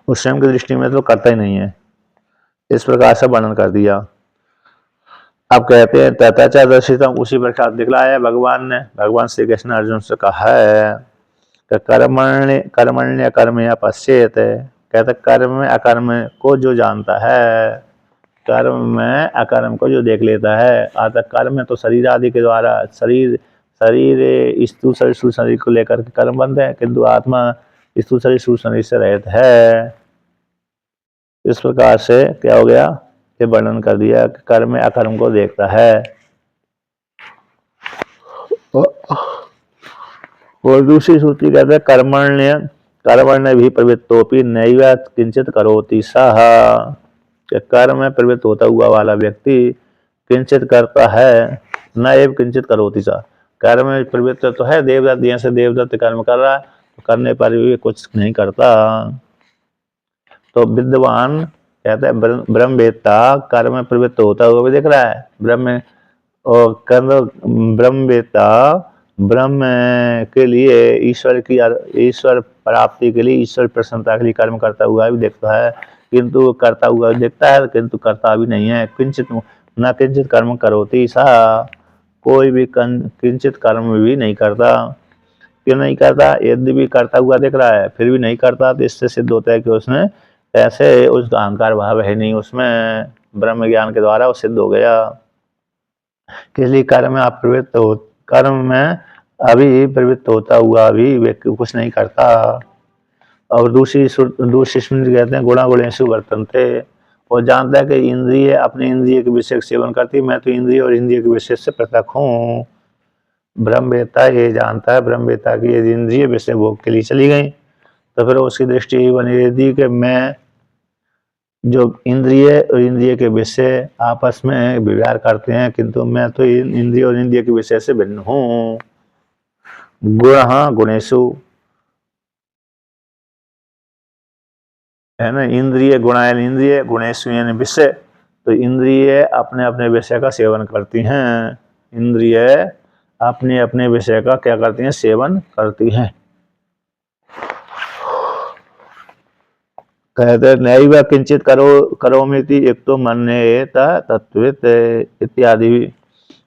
उस स्वयं की दृष्टि में तो करता ही नहीं है। इस प्रकार से वर्णन कर दिया। अब कहते हैं तथा दर्शितम, उसी प्रकार दिखलाया भगवान श्री कृष्ण अर्जुन से कहा है कि कर्मण्य अकर्म या पश्चेत, कहते कर्म में अकर्म को जो जानता है, कर्म में अकर्म को जो देख लेता है। अतः कर्म तो शरीर आदि के द्वारा शरीर स्थूल शरीर सूक्ष्म शरीर को लेकर के कर्म बनते हैं, किंतु आत्मा स्थूल शरीर सूक्ष्म शरीर से रहित है। इस प्रकार से क्या हो गया, ये वर्णन कर दिया कि कर्म अकर्म को देखता है। और दूसरी श्रुति कहते हैं कर्मण्य भी प्रवृत्तोपि नैव किंचित करोति सः। कर्म में प्रवृत्त होता हुआ वाला व्यक्ति किंचित करता है, न एव किंचित करोति सः। कर्म में प्रवृत्त तो है, देवदत्त जैसे देवदत्त कर्म कर रहा है, करने पर भी कुछ नहीं करता। तो विद्वान कहते हैं ब्रह्मवेत्ता कर्म में प्रवृत्त होता हुआ भी दिख रहा है, ब्रह्मवेत्ता ब्रह्म के लिए ईश्वर प्राप्ति के लिए, ईश्वर प्रसन्नता के लिए कर्म करता हुआ भी दिखता है, किंतु करता हुआ दिखता है किंतु करता भी नहीं है। किंचित न किंचित कर्म करोति सा, कोई भी किंचित कर्म भी नहीं करता। क्यों नहीं करता? यदि भी करता हुआ दिख रहा है फिर भी नहीं करता, तो इससे सिद्ध होता है कि उसने ऐसे उसका अहंकार भाव है नहीं उसमें, ब्रह्म ज्ञान के द्वारा वो सिद्ध हो गया। इसलिए कर्म में अप्रवृत्त हो, कर्म में अभी प्रवृत्त होता हुआ भी व्यक्ति कुछ नहीं करता। और दूसरी स्मृति कहते हैं गुणा गुणेषु वर्तन्ते, वो जानता है कि इंद्रिय अपने इंद्रिय के विषय सेवन करती है, मैं तो इंद्रिय और इंद्रिय के विषय से पृथक हूँ। ब्रह्मवेत्ता ये जानता है, ब्रह्मवेत्ता की यदि इंद्रिय विषय भोग के लिए चली गई तो फिर उसकी दृष्टि ये बनी रहती कि मैं जो इंद्रिय और इंद्रिय के विषय आपस में व्यवहार करते हैं, किंतु मैं तो इंद्रिय और इंद्रिय के विषय से भिन्न हूँ। गुण गुणेशु है ना, इंद्रिय गुणायन इंद्रिय गुणेशु यानी विषय, तो इंद्रिय अपने अपने विषय का सेवन करती हैं, इंद्रिय अपने अपने विषय का क्या करती हैं, सेवन करती हैं। कहते नैव किंचित करोमीति एक तो मन्येत तत्वित इत्यादि,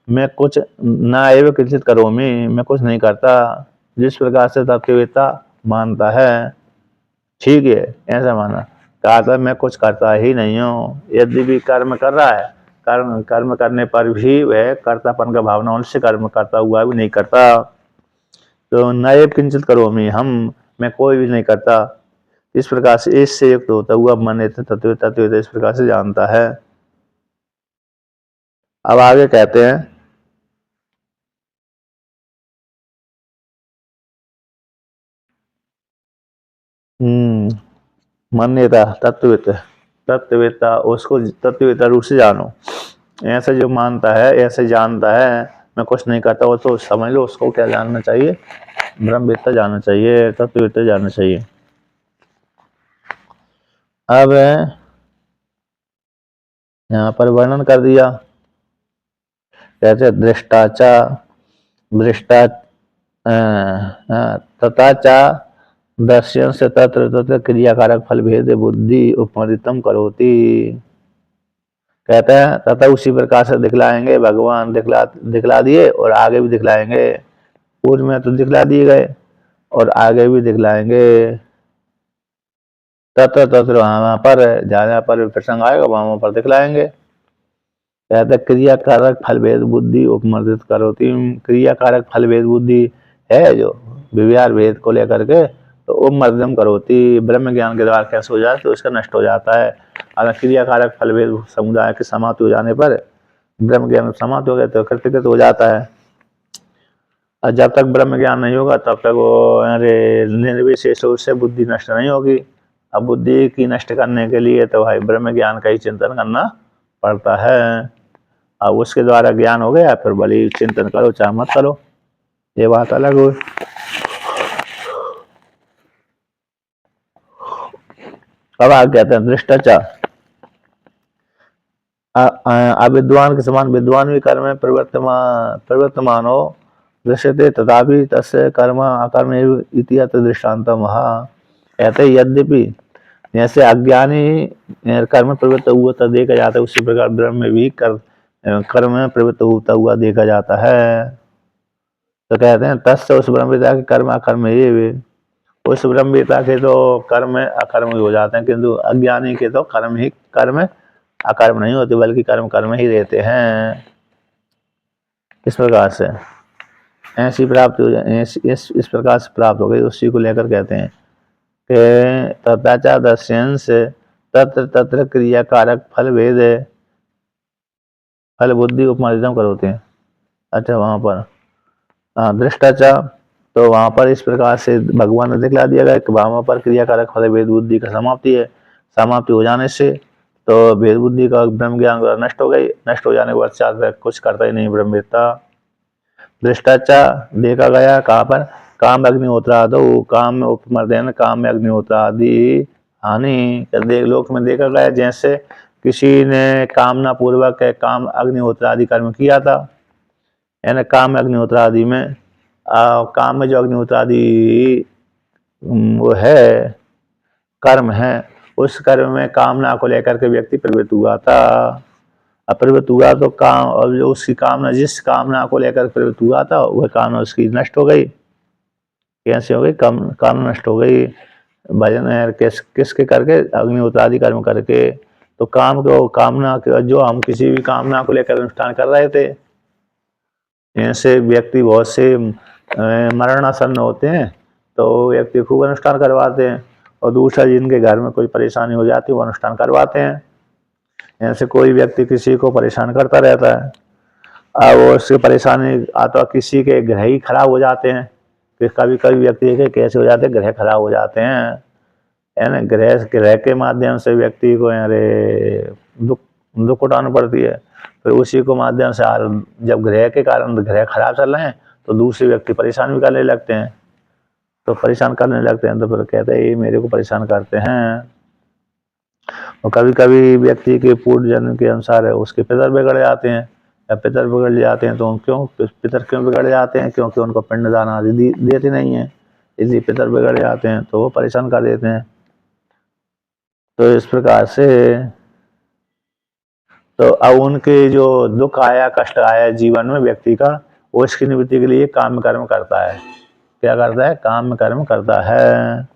मैं कुछ न एव किंचित करोमि, मैं कुछ नहीं करता, जिस प्रकार से तत्ववेत्ता मानता है ठीक है, ऐसा माना। कहा था मैं कुछ करता ही नहीं हूँ, यदि भी कर्म कर रहा है, कर्म करने पर भी वह कर्तापन का भावना उनसे कर्म करता हुआ भी नहीं करता। तो न एव किंचित करोमि, मैं कोई भी नहीं करता, इस प्रकार से इससे युक्त होता हुआ मन तत्व इस प्रकार से जानता है। अब आगे कहते हैं मान्यता तत्ववेत्ता उसको तत्ववेत्ता रूप से जानो, ऐसे जो मानता है ऐसे जानता है मैं कुछ नहीं करता, वो तो समझ लो उसको क्या जानना चाहिए, ब्रह्मवेत्ता जानना चाहिए, तत्ववेत्ता जानना चाहिए। अब यहाँ पर वर्णन कर दिया, कहते दृष्टाचा तथाचा दर्शन से तत्र तत्र क्रियाकारक फल भेद बुद्धि उपमदितम करोति। कहते हैं तथा उसी प्रकार से दिखलाएंगे भगवान, दिखला दिए और आगे भी दिखलाएंगे, पूर्व में तो दिखला दिए गए और आगे भी दिखलाएंगे। तत्र तत्र वहां पर जहाँ पर प्रसंग आएगा वहां पर दिखलाएंगे। कहते क्रियाकारक फल भेद बुद्धि उपमर्दित करोति, क्रियाकारक फल भेद बुद्धि है जो विव्यार भेद को लेकर के, तो उपमर्दम करोति, ब्रह्म ज्ञान के द्वारा कैसे हो जाए तो उसका नष्ट हो जाता है। अगर क्रियाकारक फल भेद समुदाय के समाप्त हो जाने पर ब्रह्म ज्ञान समाप्त हो गए तो कृतकृत हो जाता है। और जब तक ब्रह्म ज्ञान नहीं होगा तब तक वो निर्विशेष रूप से बुद्धि नष्ट नहीं होगी। अब बुद्धि की नष्ट करने के लिए तो भाई ब्रह्म ज्ञान का ही चिंतन करना पड़ता है। अब उसके द्वारा ज्ञान हो गया फिर भले चिंतन करो चाहे मत करो, ये बात अलग हो। अब आगे कहते हैं दृष्टाचार, अविद्वान के समान विद्वान भी कर्म में प्रवर्तमान हो दृश्यते, तथापि तस्य कर्म अकर्म इति दृष्टान्त महा। कहते यद्यपि जैसे अज्ञानी कर्म प्रवृत्त हुआ तो देखा जाता है, उसी प्रकार ब्रह्म में भी कर्म में प्रवृत्त होता हुआ देखा जाता है। तो कहते हैं तस्य उस ब्रह्मवेत्ता के कर्म अकर्म ये, उस ब्रह्मवेत्ता के तो कर्म अकर्म हो जाते हैं, किंतु अज्ञानी के तो कर्म अकर्म नहीं होते बल्कि कर्म ही रहते हैं। इस प्रकार से ऐसी प्राप्ति हो जाए, इस प्रकार से प्राप्त हो गई, उसी को लेकर कहते हैं कि तथा दस्यंस तत्र तत्र क्रिया कारक फल भेद फल बुद्धि उपमादितम करोते हैं। अच्छा, वहां पर दृष्टाचा, तो वहां पर इस प्रकार से भगवान ने दिखला दिया गया कि वहां पर क्रिया कारक फल भेद बुद्धि का समाप्ति है। समाप्ति हो जाने से तो भेद बुद्धि का ब्रह्म ज्ञान नष्ट हो गई, नष्ट हो जाने के बाद चार कुछ करता ही नहीं ब्रह्मवेत्ता। दृष्टाचार देखा गया कहाँ पर, काम अग्निहोत्रादो, काम में उपमर्दन, काम में अग्निहोत्रादि हानि देख लोक में देखा गया। जैसे किसी ने कामना पूर्वक काम अग्निहोत्रादि कर्म किया था, यानी काम अग्निहोत्रादि में काम में जो अग्निहोत्रादि वो है कर्म है, उस कर्म में कामना को लेकर के व्यक्ति प्रवृत्त हुआ था। प्रवृत्त हुआ तो काम, और जो उसकी कामना, जिस कामना को लेकर प्रवृत्त हुआ था वह कामना उसकी नष्ट हो गई। कैसे हो गई? कामना नष्ट हो गई। भजन किसके करके? अग्निहोत्रादि कर्म करके। तो काम को, कामना के, जो हम किसी भी कामना को लेकर अनुष्ठान कर रहे थे, ऐसे व्यक्ति बहुत से मरणासन्न होते हैं तो व्यक्ति खूब अनुष्ठान करवाते हैं, और दूसरा जिनके घर में कोई परेशानी हो जाती है वो अनुष्ठान करवाते हैं। ऐसे कोई व्यक्ति किसी को परेशान करता रहता है, और उससे परेशानी आता, किसी के ग्रह ही खराब हो जाते हैं। कभी कभी व्यक्ति के कैसे हो जाते हैं, ग्रह खराब हो जाते हैं, है ना। ग्रह के माध्यम से व्यक्ति को अरे दुख उठाना पड़ती है। फिर उसी को माध्यम से जब ग्रह के कारण ग्रह खराब चल रहे हैं तो दूसरे व्यक्ति परेशान भी करने लगते हैं। तो परेशान करने लगते हैं तो फिर कहते हैं ये मेरे को परेशान करते हैं। और कभी कभी व्यक्ति के पूर्व जन्म के अनुसार उसके पितर बिगड़ जाते हैं, या पितर बिगड़ जाते हैं तो पितर क्यों बिगड़ जाते हैं? क्योंकि उनको पिंडदान आदि देते नहीं है, इसलिए पितर बिगड़ जाते हैं, तो वो परेशान कर देते हैं। तो इस प्रकार से तो अब उनके जो दुख आया, कष्ट आया जीवन में व्यक्ति का, वो इसकी निवृत्ति के लिए काम कर्म करता है। क्या करता है? काम कर्म करता है।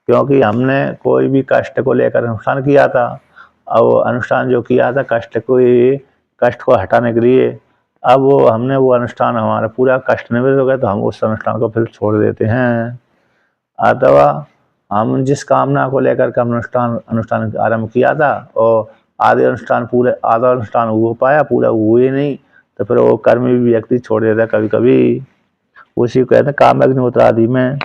क्योंकि हमने कोई भी कष्ट को लेकर अनुष्ठान किया था, अब अनुष्ठान जो किया था कष्ट को हटाने के लिए, अब वो हमने वो अनुष्ठान, हमारा पूरा कष्ट निवृत्त हो गया तो हम उस अनुष्ठान को फिर छोड़ देते हैं। अथवा हम जिस कामना को लेकर के अनुष्ठान आरंभ किया था और आधा अनुष्ठान हो पाया, पूरा हुए नहीं, तो फिर वो कर्म भी व्यक्ति छोड़ देता है कभी कभी। उसी को कहते हैं काम अग्निहोत्रादि में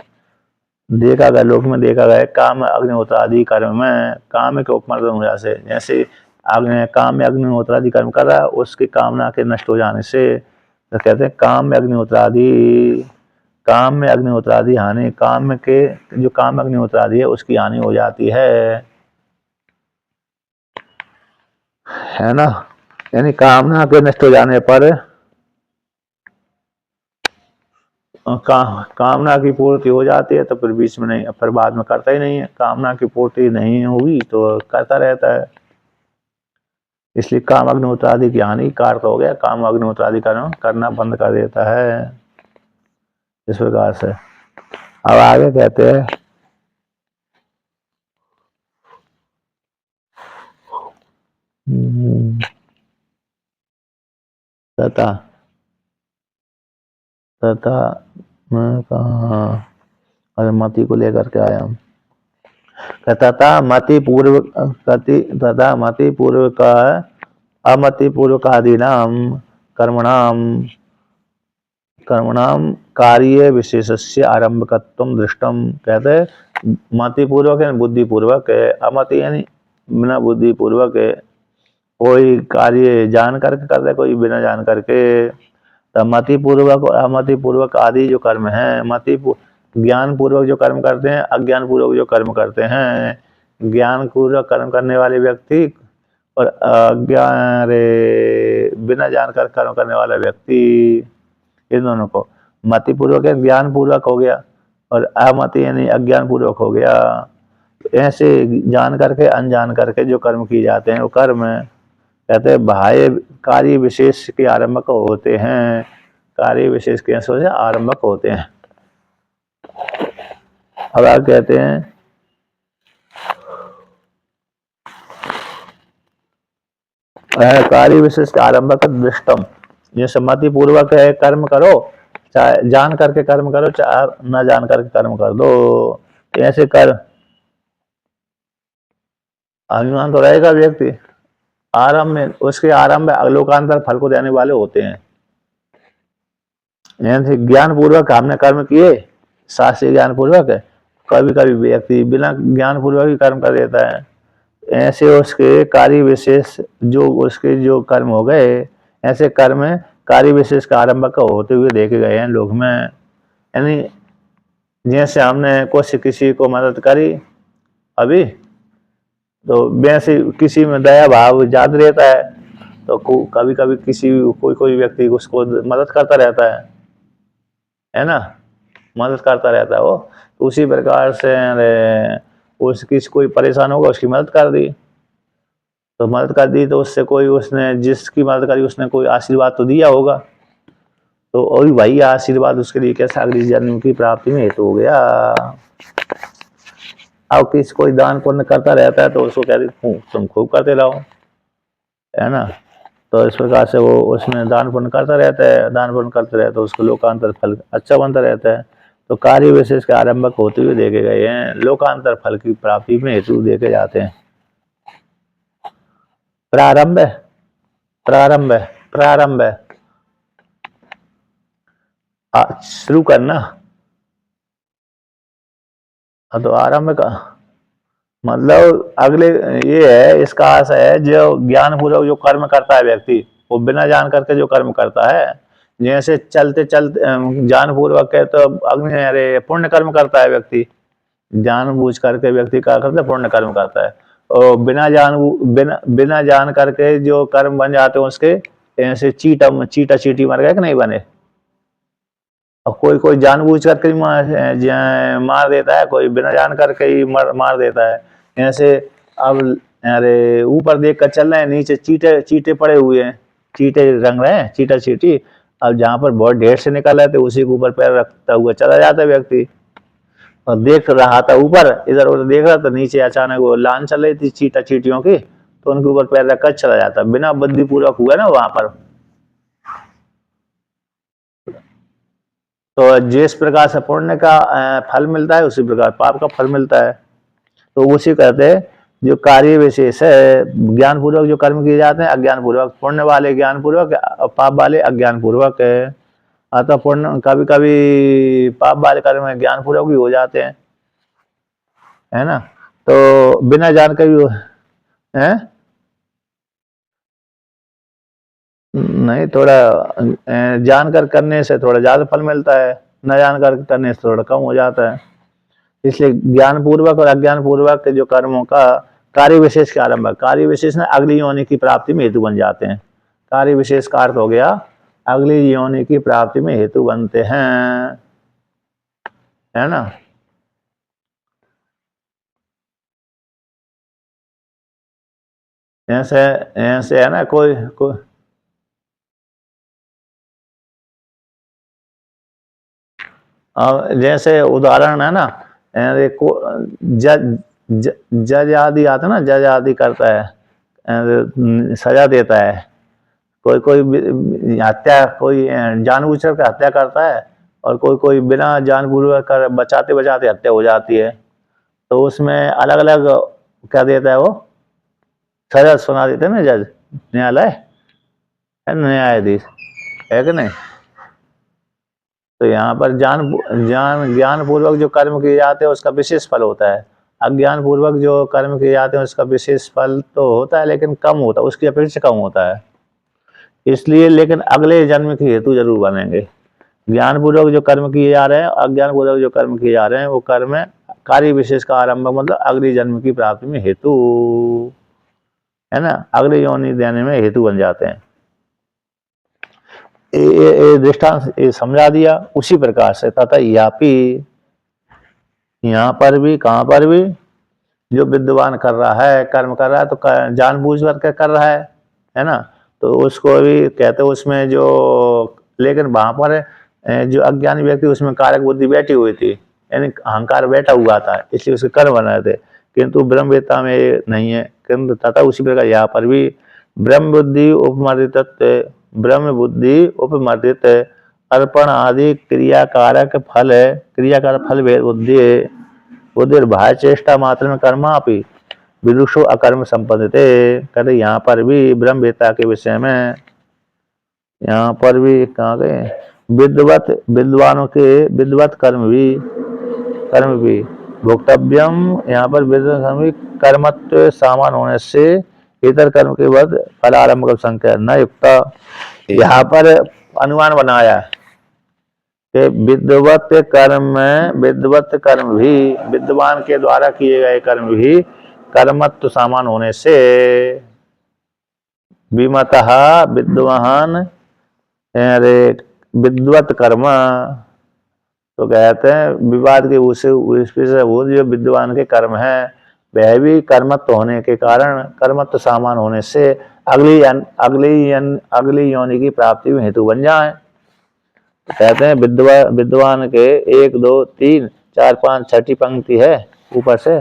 देखा गया, लोक में देखा गया काम अग्निहोत्रादि कर्म में काम के उपमर्दन हो जाने से, जैसे काम में अग्निहोत्रादि कर्म कर रहा है, उसकी कामना के नष्ट हो जाने से तो कहते हैं काम में अग्निहोत्रादि हानि, काम के जो काम अग्निहोत्रादि है उसकी हानि हो जाती है ना। यानी कामना के नष्ट हो जाने पर कामना की पूर्ति हो जाती है तो फिर बीच में नहीं, फिर बाद में करता ही नहीं है। कामना की पूर्ति नहीं हुई तो करता रहता है। इसलिए काम अग्निहोत्रादि की हानि कारक हो गया, काम अग्निहोत्रादि करना बंद कर देता है। इस प्रकार से अब आगे कहते हैं तथा मैं कहा, अरे मति को लेकर के आया हूँ। तथा मति पूर्वक अमति पूर्वक आदि नाम कर्मणाम कार्य विशेषस्य आरंभकत्वम दृष्टम। कहते हैं मति पूर्वक है, बुद्धि पूर्वक है। अमति यानी बिना बुद्धि पूर्वक है, कोई कार्य जान करके करता है, कोई बिना जान करके। मति पूर्वक और अमति पूर्वक आदि जो कर्म है, ज्ञान पूर्वक जो कर्म करते हैं, अज्ञान पूर्वक जो कर्म करते हैं। ज्ञान पूर्वक कर्म करने वाले व्यक्ति और अज्ञान बिना जानकर कर्म करने वाला व्यक्ति, इन दोनों को मति पूर्वक है, ज्ञान पूर्वक हो गया, और अमति यानी अज्ञान पूर्वक हो गया। ऐसे जान करके अनजान करके जो कर्म किए जाते हैं वो कर्म कहते हैं बाह्य कार्य विशेष के आरंभक होते हैं। कार्य विशेष कैसे होते हैं? आरंभक होते हैं। अब आप कहते हैं कार्य विशेष के आरंभक दृष्टम, जैसे मति पूर्वक है कर्म करो चाहे जान करके कर्म करो, चाहे न जान करके कर्म कर दो, ऐसे कर अभिमान तो रहेगा व्यक्ति। आरंभ में उसके आरंभ में अवलोकांतर फल को देने वाले होते हैं। यानी ज्ञान पूर्वक हमने कर्म किए, शास्त्रीय ज्ञान पूर्वक, कभी कभी व्यक्ति बिना ज्ञान पूर्वक ही कर्म कर देता है। ऐसे उसके कार्य विशेष जो उसके जो कर्म हो गए, ऐसे कर्म कार्य विशेष का आरंभ होते हुए देखे गए हैं लोग में। यानी जैसे हमने कुछ किसी को मदद करी अभी, तो वैसे किसी में दया भाव ज्यादा रहता है, तो कभी कभी किसी कोई व्यक्ति उसको मदद करता रहता है ना, मदद करता रहता है वो। तो उसी प्रकार से उसकी कोई परेशान होगा, उसकी मदद कर दी, तो मदद कर दी तो उससे कोई, उसने जिसकी मदद करी उसने कोई आशीर्वाद तो दिया होगा, तो वही भाई आशीर्वाद उसके लिए कैसा अगली जन्म की प्राप्ति में हेतु हो गया। अब किसी कोई दान पुण्य करता रहता है तो उसको कहते तुम खूब करते रहो, है ना। तो इस प्रकार से वो उसमें दान पुण्य करता रहता है, दान पुण्य करते रहता है, उसको लोकांतर फल अच्छा बनता रहता है। तो कार्य विशेष के आरंभक होते हुए देखे गए हैं, लोकांतर फल की प्राप्ति में हेतु देखे जाते हैं। प्रारंभ प्रारंभ प्रारंभ शुरू करना, तो आरंभ का मतलब अगले ये है, इसका आशय है जो ज्ञान पूर्वक जो कर्म करता है व्यक्ति, वो बिना जान करके जो कर्म करता है, जैसे चलते चलते जान पूर्वक है तो अग्नि अरे पुण्य कर्म करता है व्यक्ति, जानबूझ करके व्यक्ति क्या करता है, पुण्य कर्म करता है। और बिना जान करके जो कर्म बन जाते हैं उसके, ऐसे चीटा चीटी मर गए कि नहीं बने। और कोई जानबूझ करके ही मार देता है, कोई बिना जान करके ही मार देता है। ऐसे अब अरे ऊपर देख कर चल रहे हैं, नीचे चीटे चीटे पड़े हुए हैं, चीटे रंग रहे हैं, चीटा चीटी। अब जहाँ पर बहुत ढेर से निकल रहे थे उसी के ऊपर पैर रखता हुआ चला जाता है व्यक्ति, और देख रहा था ऊपर, इधर उधर देख रहा था, नीचे अचानक वो लान चल रही थी चीटा चीटियों की, तो उनके ऊपर पैर रखकर चला जाता, बिना बुद्धि पूर्वक हुआ ना वहां पर। तो जिस प्रकार से पुण्य का फल मिलता है उसी प्रकार पाप का फल मिलता है। तो उसी कहते हैं जो कार्य विशेष है, ज्ञान पूर्वक जो कर्म किए जाते हैं अज्ञान पूर्वक, पुण्य वाले ज्ञान पूर्वक, पाप वाले अज्ञान पूर्वक है। अतः पुण्य कभी कभी पाप वाले कर्म ज्ञान पूर्वक भी हो जाते हैं, है ना। तो बिना जान के भी है नहीं, थोड़ा जानकर करने से थोड़ा ज्यादा फल मिलता है, न जानकर करने से थोड़ा कम हो जाता है। इसलिए ज्ञान पूर्वक और अज्ञान पूर्वक जो कर्मों का कार्य विशेष के आरंभ, कार्य विशेष में अगली योनि की प्राप्ति में हेतु बन जाते हैं। कार्य विशेष का अर्थ हो गया अगली योनि की प्राप्ति में हेतु बनते हैं, है ना। ऐसे ऐसे है ना, कोई जैसे उदाहरण है ना, को जज जज आदि आता ना, जज आदि करता है, सजा देता है। कोई कोई हत्या, कोई जानबूझ कर हत्या करता है, और कोई बिना जानबूझ कर बचाते बचाते हत्या हो जाती है। तो उसमें अलग अलग क्या देता है वो, सजा सुना देते हैं ना जज, न्यायालय है, न्यायाधीश है कि नहीं। तो यहाँ पर ज्ञान पूर्वक जो कर्म किए जाते हैं उसका विशेष फल होता है, अज्ञान पूर्वक जो कर्म किए जाते हैं उसका विशेष फल तो होता है लेकिन कम होता है, उसकी अपेक्षा कम होता है। इसलिए लेकिन अगले जन्म की हेतु जरूर बनेंगे। ज्ञान पूर्वक जो कर्म किए जा रहे हैं, अज्ञान पूर्वक जो कर्म किए जा रहे हैं, वो कर्म कार्य विशेष का आरंभ मतलब अगली जन्म की प्राप्ति में हेतु, है ना, अगले योनि देने में हेतु बन जाते हैं। दृष्टांत समझा दिया। उसी प्रकार से तथा यापी, यहाँ पर भी कहाँ पर भी जो विद्वान कर रहा है, कर्म कर रहा है, तो जानबूझ करके कर रहा है ना, तो उसको भी कहते हैं उसमें जो, लेकिन वहां पर जो अज्ञानी व्यक्ति उसमें कारक बुद्धि बैठी हुई थी, यानी अहंकार बैठा हुआ था, इसलिए उसके कर्म बन रहे थे, किंतु ब्रह्मवेत्ता में नहीं है। किंतु तथा उसी प्रकार यहाँ पर भी ब्रह्म बुद्धि उपमर्दित, ब्रह्म बुद्धि उपमर्दित अर्पण आदि क्रियाकारक फल भेद बुद्धि बाह्य चेष्टा मात्र में कर्मापि विदुषो अकर्म संपद्यते। कहते यहाँ पर भी ब्रह्मवेत्ता के विषय में, यहाँ पर भी कहाँ गए, विद्वानों के विद्वत कर्म भी भोक्तव्यम। यहाँ पर विद्वान भी कर्मत्व सामान होने से इतर कर्म के बाद फलारंभ का संख्या न युक्ता। यहाँ पर अनुमान बनाया कि विद्वत कर्म भी, विद्वान के द्वारा किए गए कर्म भी कर्मत्व सामान होने से विमतः विद्वान विद्वत कर्म, तो कहते हैं विवाद के उसे वो जो विद्वान के कर्म है वह भी कर्मत्व होने के कारण, कर्मत्व सामान होने से अगली योनि की प्राप्ति में हेतु बन जाए। कहते हैं विद्वान के 1 2 3 4 5 छठी पंक्ति है ऊपर से,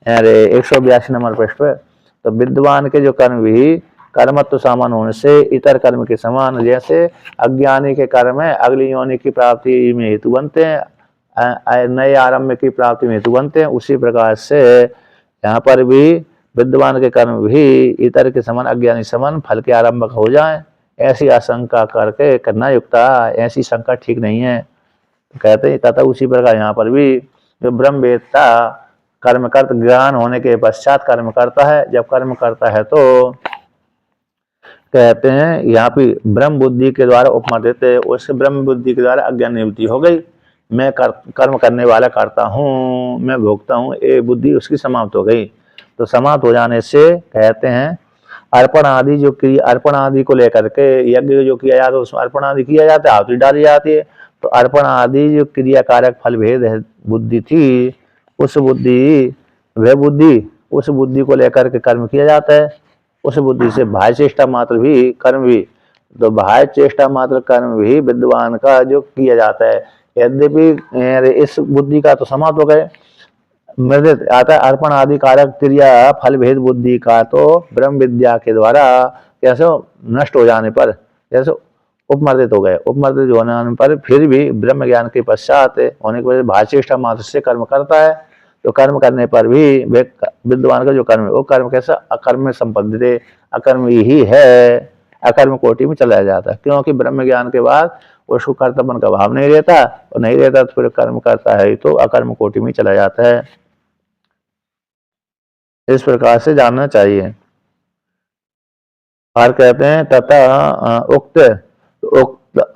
अरे 182 नंबर पृष्ठ पे। तो विद्वान के जो कर्म भी कर्मत्व सामान होने से इतर कर्म के समान, जैसे अज्ञानी के कर्म है अगली योनि की प्राप्ति में हेतु बनते हैं, नए आरंभ की प्राप्ति में हेतु बनते हैं, उसी प्रकार से यहाँ पर भी विद्वान के कर्म भी इतर के समान, अज्ञानी समान फल के आरंभक हो जाए, ऐसी आशंका करके करना युक्ता, ऐसी शंका ठीक नहीं है। तो कहते हैं तथा उसी प्रकार यहाँ पर भी जो ब्रह्मवेत्ता कर्म करता, ज्ञान होने के पश्चात कर्म करता है, जब कर्म करता है तो कहते हैं यहाँ पे ब्रह्म बुद्धि के द्वारा उपमा देते हैं, उससे ब्रह्म बुद्धि के द्वारा अज्ञान निवृत्ति हो गई, मैं कर्म करने वाला करता हूँ, मैं भोगता हूँ, ये बुद्धि उसकी समाप्त हो गई। तो समाप्त हो जाने से कहते हैं अर्पण आदि जो क्रिया, अर्पण आदि को लेकर के यज्ञ जो किया जाता है उसमें अर्पण आदि किया जाता है, आहुति डाली जाती है। तो अर्पण आदि जो क्रिया कारक फल भेद है बुद्धि थी, उस बुद्धि को लेकर के कर्म किया जाता है, उस बुद्धि से बाह्य चेष्टा मात्र भी कर्म भी, तो बाह्य चेष्टा मात्र कर्म भी विद्वान का जो किया जाता है, यद्यपि इस बुद्धि का तो समाप्त हो गए, मृदित आता है अर्पण आदि कारक क्रिया फल भेद बुद्धि का तो ब्रह्म विद्या के द्वारा कैसे नष्ट हो जाने पर, जैसे उपमर्दित हो गए, उपमर्दित होने पर फिर भी ब्रह्म ज्ञान के पश्चात होने की वजह से बाह्य चेष्टा मात्र से कर्म करता है। तो कर्म करने पर भी विद्वान का जो कर्म है वो कर्म कैसा अकर्म में संपद्यते, अकर्म ही है, अकर्म कोटि में चला जाता है, क्योंकि ब्रह्म ज्ञान के बाद उसको कर्तव्य का भाव नहीं रहता, और नहीं रहता तो फिर कर्म करता है तो अकर्म कोटि में चला जाता है। इस प्रकार से जानना चाहिए। और कहते हैं तथा उक्त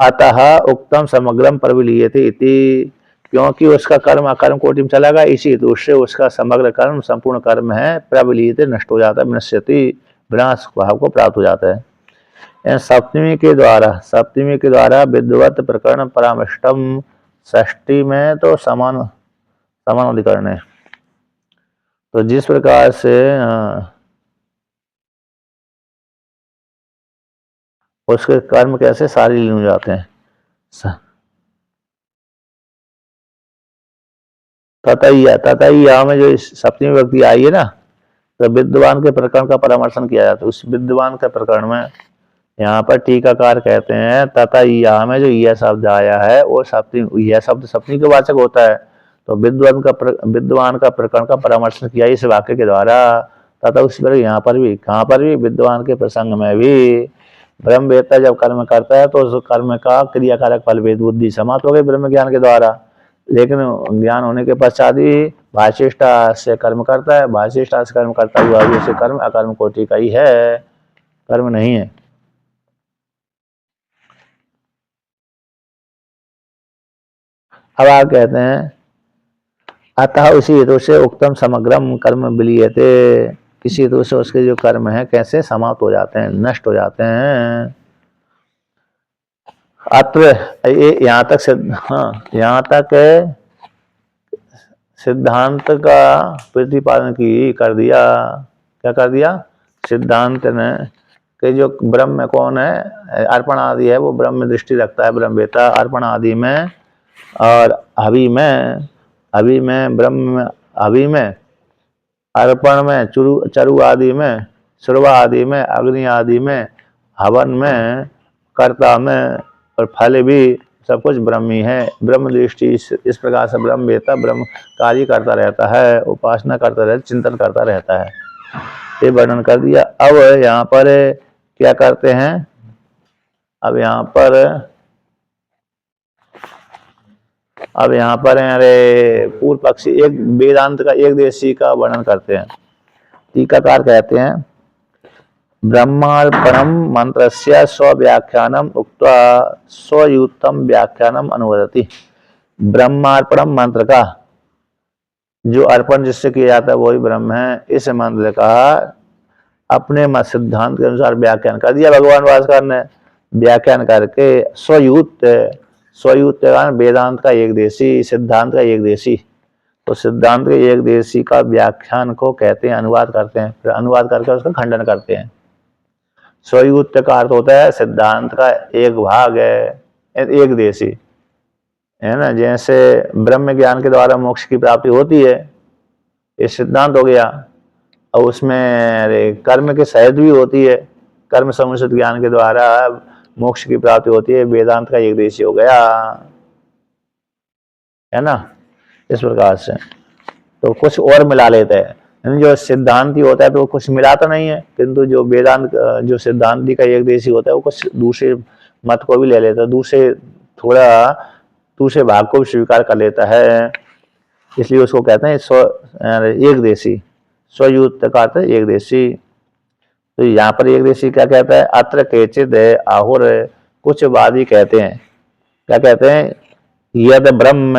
अतः उक्तम समग्रम प्रविलीयते इति, क्योंकि उसका कर्म अकर्म कोटि में चला गया, इसी हेतु से उसका समग्र कर्म संपूर्ण कर्म है प्रविलीयते नष्ट हो जाता है, विनश्यति विनाश भाव को प्राप्त हो जाता है। सप्तमी के द्वारा विद्वत प्रकरण परामृष्टम, षष्ठी में तो समान अधिकरण है। तो जिस प्रकार से उसके कर्म कैसे सारी लीन हो जाते हैं, तथा में जो सप्तमी विभक्ति आई है ना, तो विद्वान के प्रकरण का परामर्शन किया जाता है। उस विद्वान के प्रकरण में यहाँ पर टीकाकार कहते हैं तथा यह में जो यह शब्द आया है वो सप्तमी, यह शब्द सप्तमी के वाचक होता है। तो विद्वान का प्रकरण का परामर्शन किया इस वाक्य के द्वारा, तथा उसी पर यहाँ पर भी, कहाँ पर भी विद्वान के प्रसंग में भी ब्रह्मवेत्ता जब कर्म करता है तो उस कर्म का क्रियाकारक फल भेद बुद्धि समाप्त हो गई ब्रह्म ज्ञान के द्वारा, लेकिन ज्ञान होने के पश्चात ही भाष्येष्टा से कर्म करता है, भाष्येष्टा से कर्म करता हुआ भी उसे कर्म अकर्म कोटि का ही है, कर्म नहीं है। अब आप कहते हैं अतः उसी हेतु से उक्तम समग्रम कर्म विलीयते, इसी हेतु से उसके जो कर्म है कैसे समाप्त हो जाते हैं, नष्ट हो जाते हैं। अत्र यहाँ तक यहाँ तक सिद्धांत का प्रतिपादन की कर दिया। क्या कर दिया? सिद्धांत ने कि जो ब्रह्म कौन है, अर्पण आदि है वो ब्रह्म में दृष्टि रखता है ब्रह्मवेत्ता, अर्पण आदि में और अभी में ब्रह्म, अभी में अर्पण में, चरु आदि में, सुरवा आदि में, अग्नि आदि में, हवन में, कर्ता में और फल भी सब कुछ ब्रह्म ही है। ब्रह्म दृष्टि इस प्रकार से ब्रह्म वेत्ता ब्रह्म कार्य करता रहता है, उपासना करता रहता है, चिंतन करता रहता है। ये वर्णन कर दिया। अब यहाँ पर क्या करते हैं, अब यहाँ पर अरे पूर्व पक्षी एक वेदांत का एक देशी का वर्णन करते हैं। टीकाकार कहते हैं ब्रह्मार्पणम मंत्रस्य स्वव्याख्यानम उक्त्वा स्वयुक्तम व्याख्यानम अनुवदति। ब्रह्मार्पणम मंत्र का जो अर्पण जिससे किया जाता है वही ब्रह्म है। इस मंत्र का अपने मत सिद्धांत के अनुसार व्याख्यान कर दिया भगवान भास्कर ने। व्याख्यान करके स्वयुक्त वेदांत का एक देशी, सिद्धांत का एक देशी। तो सिद्धांत के एक देशी का व्याख्यान को कहते हैं, अनुवाद करते हैं, फिर अनुवाद करके उसका खंडन करते हैं। स्वयुक्त का अर्थ होता है सिद्धांत का एक भाग है, एक देशी है ना। जैसे ब्रह्म ज्ञान के द्वारा मोक्ष की प्राप्ति होती है, ये सिद्धांत हो गया। और उसमें कर्म के सहित भी होती है, कर्म समुचित ज्ञान के द्वारा मोक्ष की प्राप्ति होती है, वेदांत का एक देशी हो गया, है ना। इस प्रकार से तो कुछ और मिला लेते हैं। जो सिद्धांती होता है तो वो कुछ मिलाता नहीं है, किंतु जो वेदांत जो सिद्धांती का एक देशी होता है वो कुछ दूसरे मत को भी ले लेता है, दूसरे भाग को भी स्वीकार कर लेता है। इसलिए उसको कहते हैं एक देशी। स्वयुक्त का अर्थ एक देशी। तो यहाँ पर एक देशी क्या कहता है, अत्र केचिद आहुर, कुछ वादी कहते हैं, क्या कहते हैं, यद ब्रह्म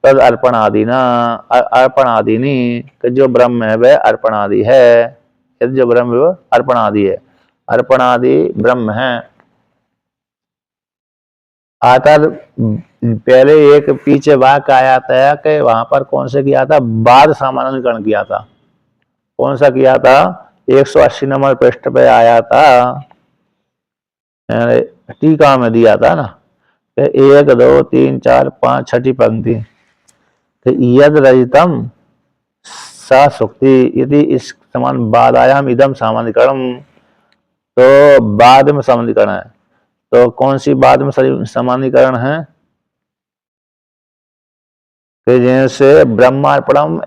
तद अर्पण आदि ना, अर्पण आदि नहीं, जो ब्रह्म है वह अर्पण आदि है। यदि जो ब्रह्म है वह अर्पण आदि है, अर्पण आदि ब्रह्म है। आता पहले एक पीछे वाक्य आया था कि वहां पर कौन से किया था, बाद सामान्यकरण किया था। कौन सा किया था, 180 नंबर पृष्ठ पे आया था, टीका में दिया था ना, 1 2 3 4 5 छठी पंक्ति, यद रजितम सा सुक्ति यदि इस समान बादायाम इदम सामान्यकरण, तो बाद में सामान्यकरण है। तो कौन सी बाद में सामान्यकरण है, कि जैसे ब्रह्मार्पणम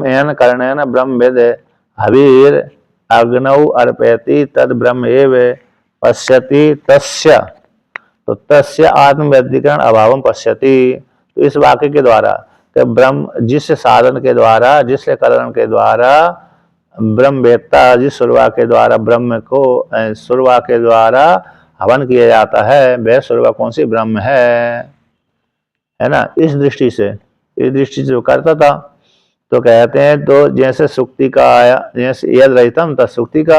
एन कर्णेन ब्रह्मवेद हवीर अग्नौ अर्पयति तद ब्रह्म एव पश्यति तस्य, तो तस्य आत्मव्यधिकरण अभावम पश्यति। तो इस वाक्य के द्वारा कि ब्रह्म जिस साधन के द्वारा, जिस करण के द्वारा ब्रह्मवेत्ता, जिस सुरवा के द्वारा ब्रह्म को सुरवा के द्वारा हवन किया जाता है, वह सुरवा कौन सी, ब्रह्म है ना। इस दृष्टि से जो करता था, तो कहते हैं तो जैसे सुक्ति का आया, जैसे यद रहितम तद सुक्ति का,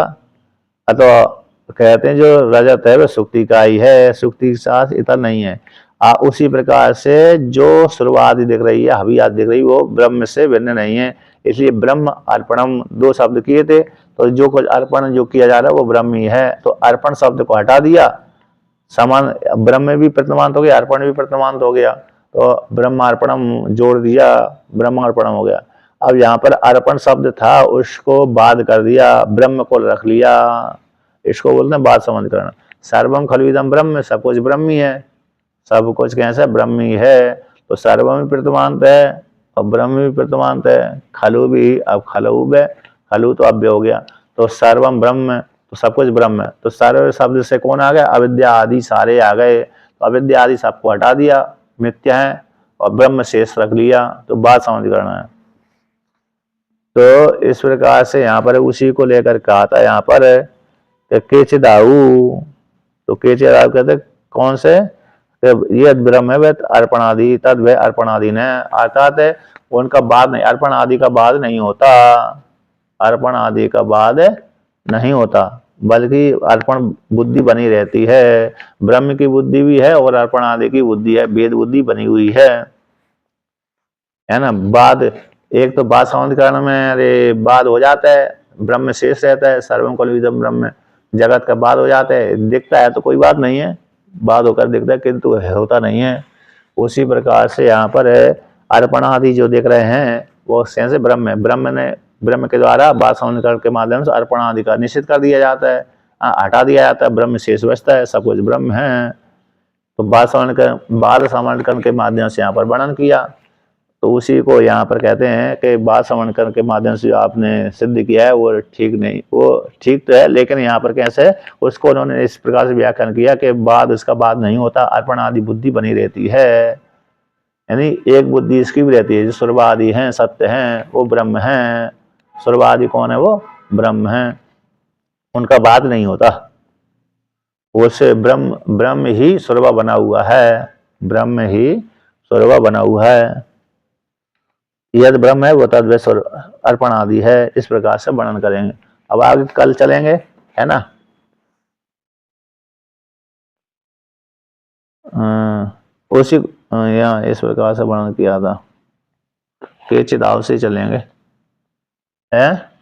अथवा कहते हैं जो रजत है वह सुक्ति का ही है, सुक्ति के साथ इतर नहीं है। उसी प्रकार से जो शुरुआत दिख रही है, हवियात दिख रही है, वो ब्रह्म से भिन्न नहीं है। इसलिए ब्रह्म अर्पणम दो शब्द किए थे, तो जो कुछ अर्पण जो किया जा रहा है वो ब्रह्म ही है। तो अर्पण शब्द को हटा दिया, समान ब्रह्म भी प्रतिमांत हो गया, अर्पण भी प्रतिमांत हो गया, तो ब्रह्मार्पणम जोड़ दिया, ब्रह्मार्पणम हो गया। अब यहाँ पर अर्पण शब्द था, उसको बाद कर दिया, ब्रह्म को रख लिया, इसको बोलते हैं बाद समीकरण। सर्वम खलु इदम ब्रह्म, सब कुछ ब्रह्म ही है, सब कुछ कैसे ब्रह्म ही है। तो सर्वम भी प्रतिमांत है और ब्रह्म भी प्रतिमांत है, खलु भी, अब खलु तो अव्यय हो गया, तो सर्वम ब्रह्म, तो सब कुछ ब्रह्म है। तो सर्व शब्द से कौन आ गया, अविद्या आदि सारे आ गए, तो अविद्या आदि सबको हटा दिया, मिथ्या है, और ब्रह्म शेष रख लिया, तो बात समझ करना है। तो इस प्रकार से यहाँ पर उसी को लेकर कहा था यहाँ पर केचिदाऊ, तो केचिदाऊ कहते कौन से, ये ब्रह्म है वह अर्पणादि, तद वह अर्पणादि ने, अर्थात उनका बाद नहीं, अर्पण आदि का बाद नहीं होता, अर्पण आदि का बाद नहीं होता, बल्कि अर्पण बुद्धि बनी रहती है। ब्रह्म की बुद्धि भी है और अर्पण आदि की बुद्धि है, वेद बुद्धि बनी हुई है ना। बाद एक तो बाद समीकरण में अरे बाद हो जाता है, ब्रह्म शेष रहता है, सर्वम खलु इदं ब्रह्म, जगत का बाद हो जाता है, दिखता है तो कोई बात नहीं है, बाद होकर दिखता है, किंतु होता नहीं है। उसी प्रकार से यहाँ पर अर्पण आदि जो देख रहे हैं वो से ब्रह्म है, ब्रह्म के द्वारा बाद समीकरण के माध्यम से अर्पण आदि का निश्चित कर दिया जाता है, हटा दिया जाता है, ब्रह्म शेष बचता है, सब कुछ ब्रह्म है तो बाद समर्थन के माध्यम से यहाँ पर वर्णन किया। तो उसी को यहाँ पर कहते हैं कि बाद समर्थन के माध्यम से जो आपने सिद्ध किया है वो ठीक नहीं, वो ठीक तो है लेकिन यहाँ पर कैसे उसको उन्होंने इस प्रकार से व्याख्यान किया कि बाद इसका बाद नहीं होता, अर्पण आदि बुद्धि बनी रहती है, यानी एक बुद्धि इसकी भी रहती है। जो सर्वादि हैं, सत्य हैं, वो ब्रह्म हैं। सर्वादि कौन है? वो ब्रह्म हैं, उनका बाद नहीं होता। उससे ब्रह्म ही सर्वा बना हुआ है, ब्रह्म ही सर्वा बना हुआ है। यद ब्रह्म है वो तद वे अर्पण आदि है। इस प्रकार से वर्णन करेंगे। अब आगे कल चलेंगे, है ना। उसी यहाँ इस प्रकार से वर्णन किया था कि चिदाव से चलेंगे, है।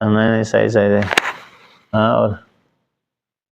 नहीं नहीं, सही सही है। हाँ, और